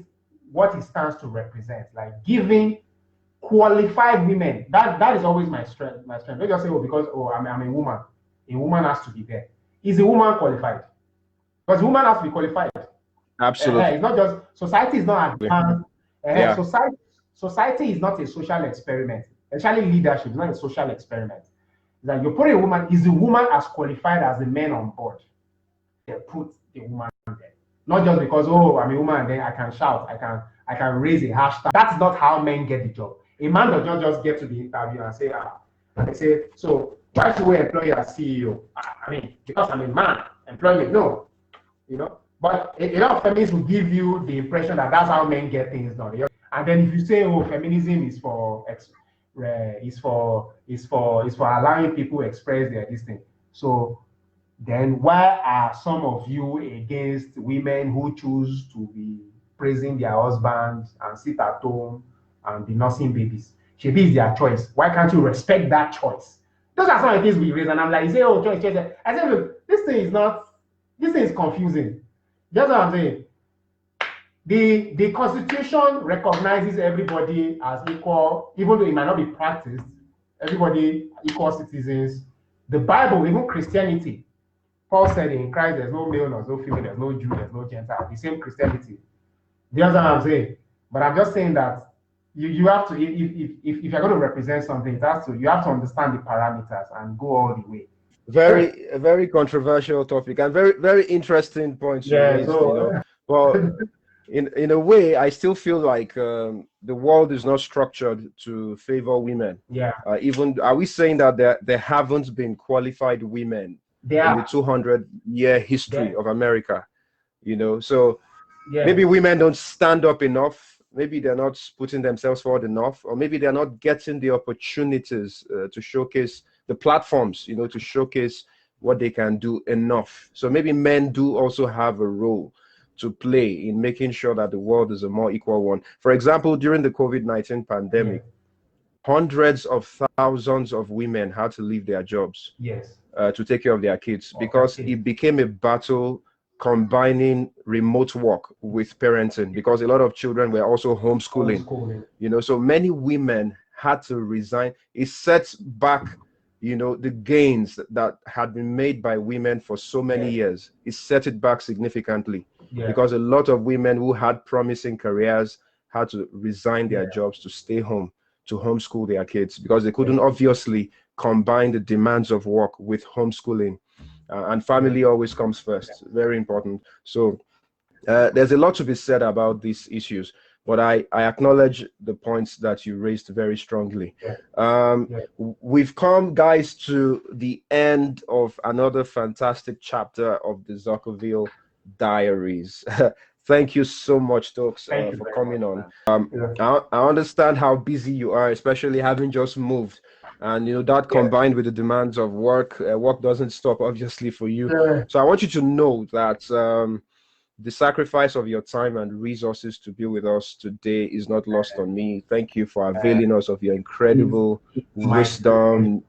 what it stands to represent. Like giving qualified women. That is always my strength. Don't just say, because I'm a woman. A woman has to be there. Is a woman qualified? Because a woman has to be qualified. Absolutely. It's not just society is not advanced. Society is not a social experiment. Especially leadership is not a social experiment. It's like you put a woman, is the woman as qualified as the men on board? They put the woman there. Not just because, I'm a woman and then I can shout, I can raise a hashtag. That's not how men get the job. A man does not just get to the interview and say, and they say, so why should we employ you as CEO? I mean, because I'm a man, employ me. No, but a lot of feminists will give you the impression that that's how men get things done. And then if you say, feminism is for allowing people to express their this thing. So then why are some of you against women who choose to be praising their husbands and sit at home and be nursing babies? Shebi is their choice. Why can't you respect that choice? Those are some of the things we raise, and I'm like, you say, choice. I say, look, this thing is confusing. That's what I'm saying. The Constitution recognizes everybody as equal, even though it might not be practiced. Everybody equal citizens. The Bible, even Christianity, Paul said in Christ, there's no male, there's no female, there's no Jew, there's no Gentile. The same Christianity. Do you understand what I'm saying? But I'm just saying that you have to, if you're going to represent something, you have to understand the parameters and go all the way. A very controversial topic and very, very interesting points. Well, in a way, I still feel like the world is not structured to favor women. Yeah. Even are we saying that there haven't been qualified women in the 200-year history of America? So maybe women don't stand up enough. Maybe they're not putting themselves forward enough, or maybe they're not getting the opportunities to showcase the platforms, to showcase what they can do enough. So maybe men do also have a role to play in making sure that the world is a more equal one. For example, during the COVID-19 pandemic, hundreds of thousands of women had to leave their jobs to take care of their kids because it became a battle combining remote work with parenting, because a lot of children were also homeschooling. So many women had to resign. It sets back the gains that had been made by women for so many years. It set it back significantly because a lot of women who had promising careers had to resign their jobs to stay home to homeschool their kids, because they couldn't obviously combine the demands of work with homeschooling. And family always comes first. Very important. So there's a lot to be said about these issues, but I acknowledge the points that you raised very strongly. We've come, guys, to the end of another fantastic chapter of the Zuckerville Diaries. Thank you so much, Tokes, Thank you for very coming much, on. man. I understand how busy you are, especially having just moved. And, that Yeah. combined with the demands of work, work doesn't stop, obviously, for you. Yeah. So I want you to know that the sacrifice of your time and resources to be with us today is not lost on me. Thank you for availing us of your incredible It's my privilege. wisdom,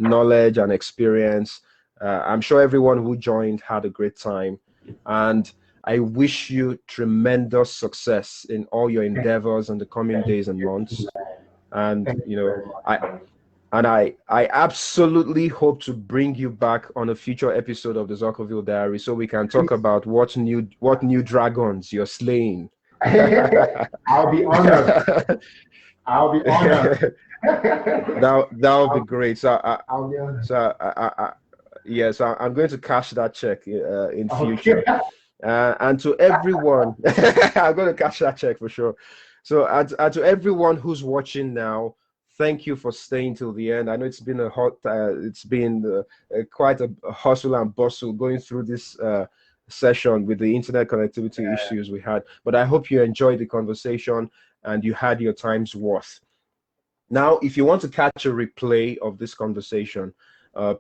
knowledge and experience. I'm sure everyone who joined had a great time. And I wish you tremendous success in all your endeavors in the coming Thank days and months. you. And Thank you very much, I man. I absolutely hope to bring you back on a future episode of the Zuckerville Diary so we can talk about what new dragons you're slaying. I'll be honored. I'll be honored. That'll be great. I'll be honored. Yes, I'm going to cash that check in Okay. future. And to everyone, I'm going to cash that check for sure. So, and to everyone who's watching now, thank you for staying till the end. I know it's been quite a hustle and bustle going through this session with the internet connectivity issues we had. But I hope you enjoyed the conversation and you had your time's worth. Now, if you want to catch a replay of this conversation,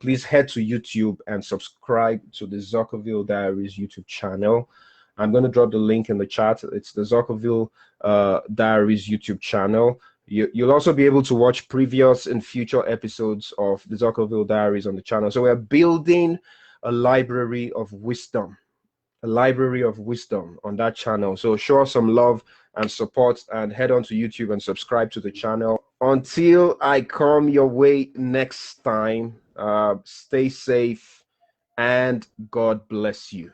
please head to YouTube and subscribe to the Zuckerville Diaries YouTube channel. I'm going to drop the link in the chat. It's the Zuckerville Diaries YouTube channel. You'll also be able to watch previous and future episodes of the Zuckerville Diaries on the channel. So we're building a library of wisdom on that channel. So show us some love and support and head on to YouTube and subscribe to the channel. Until I come your way next time, stay safe and God bless you.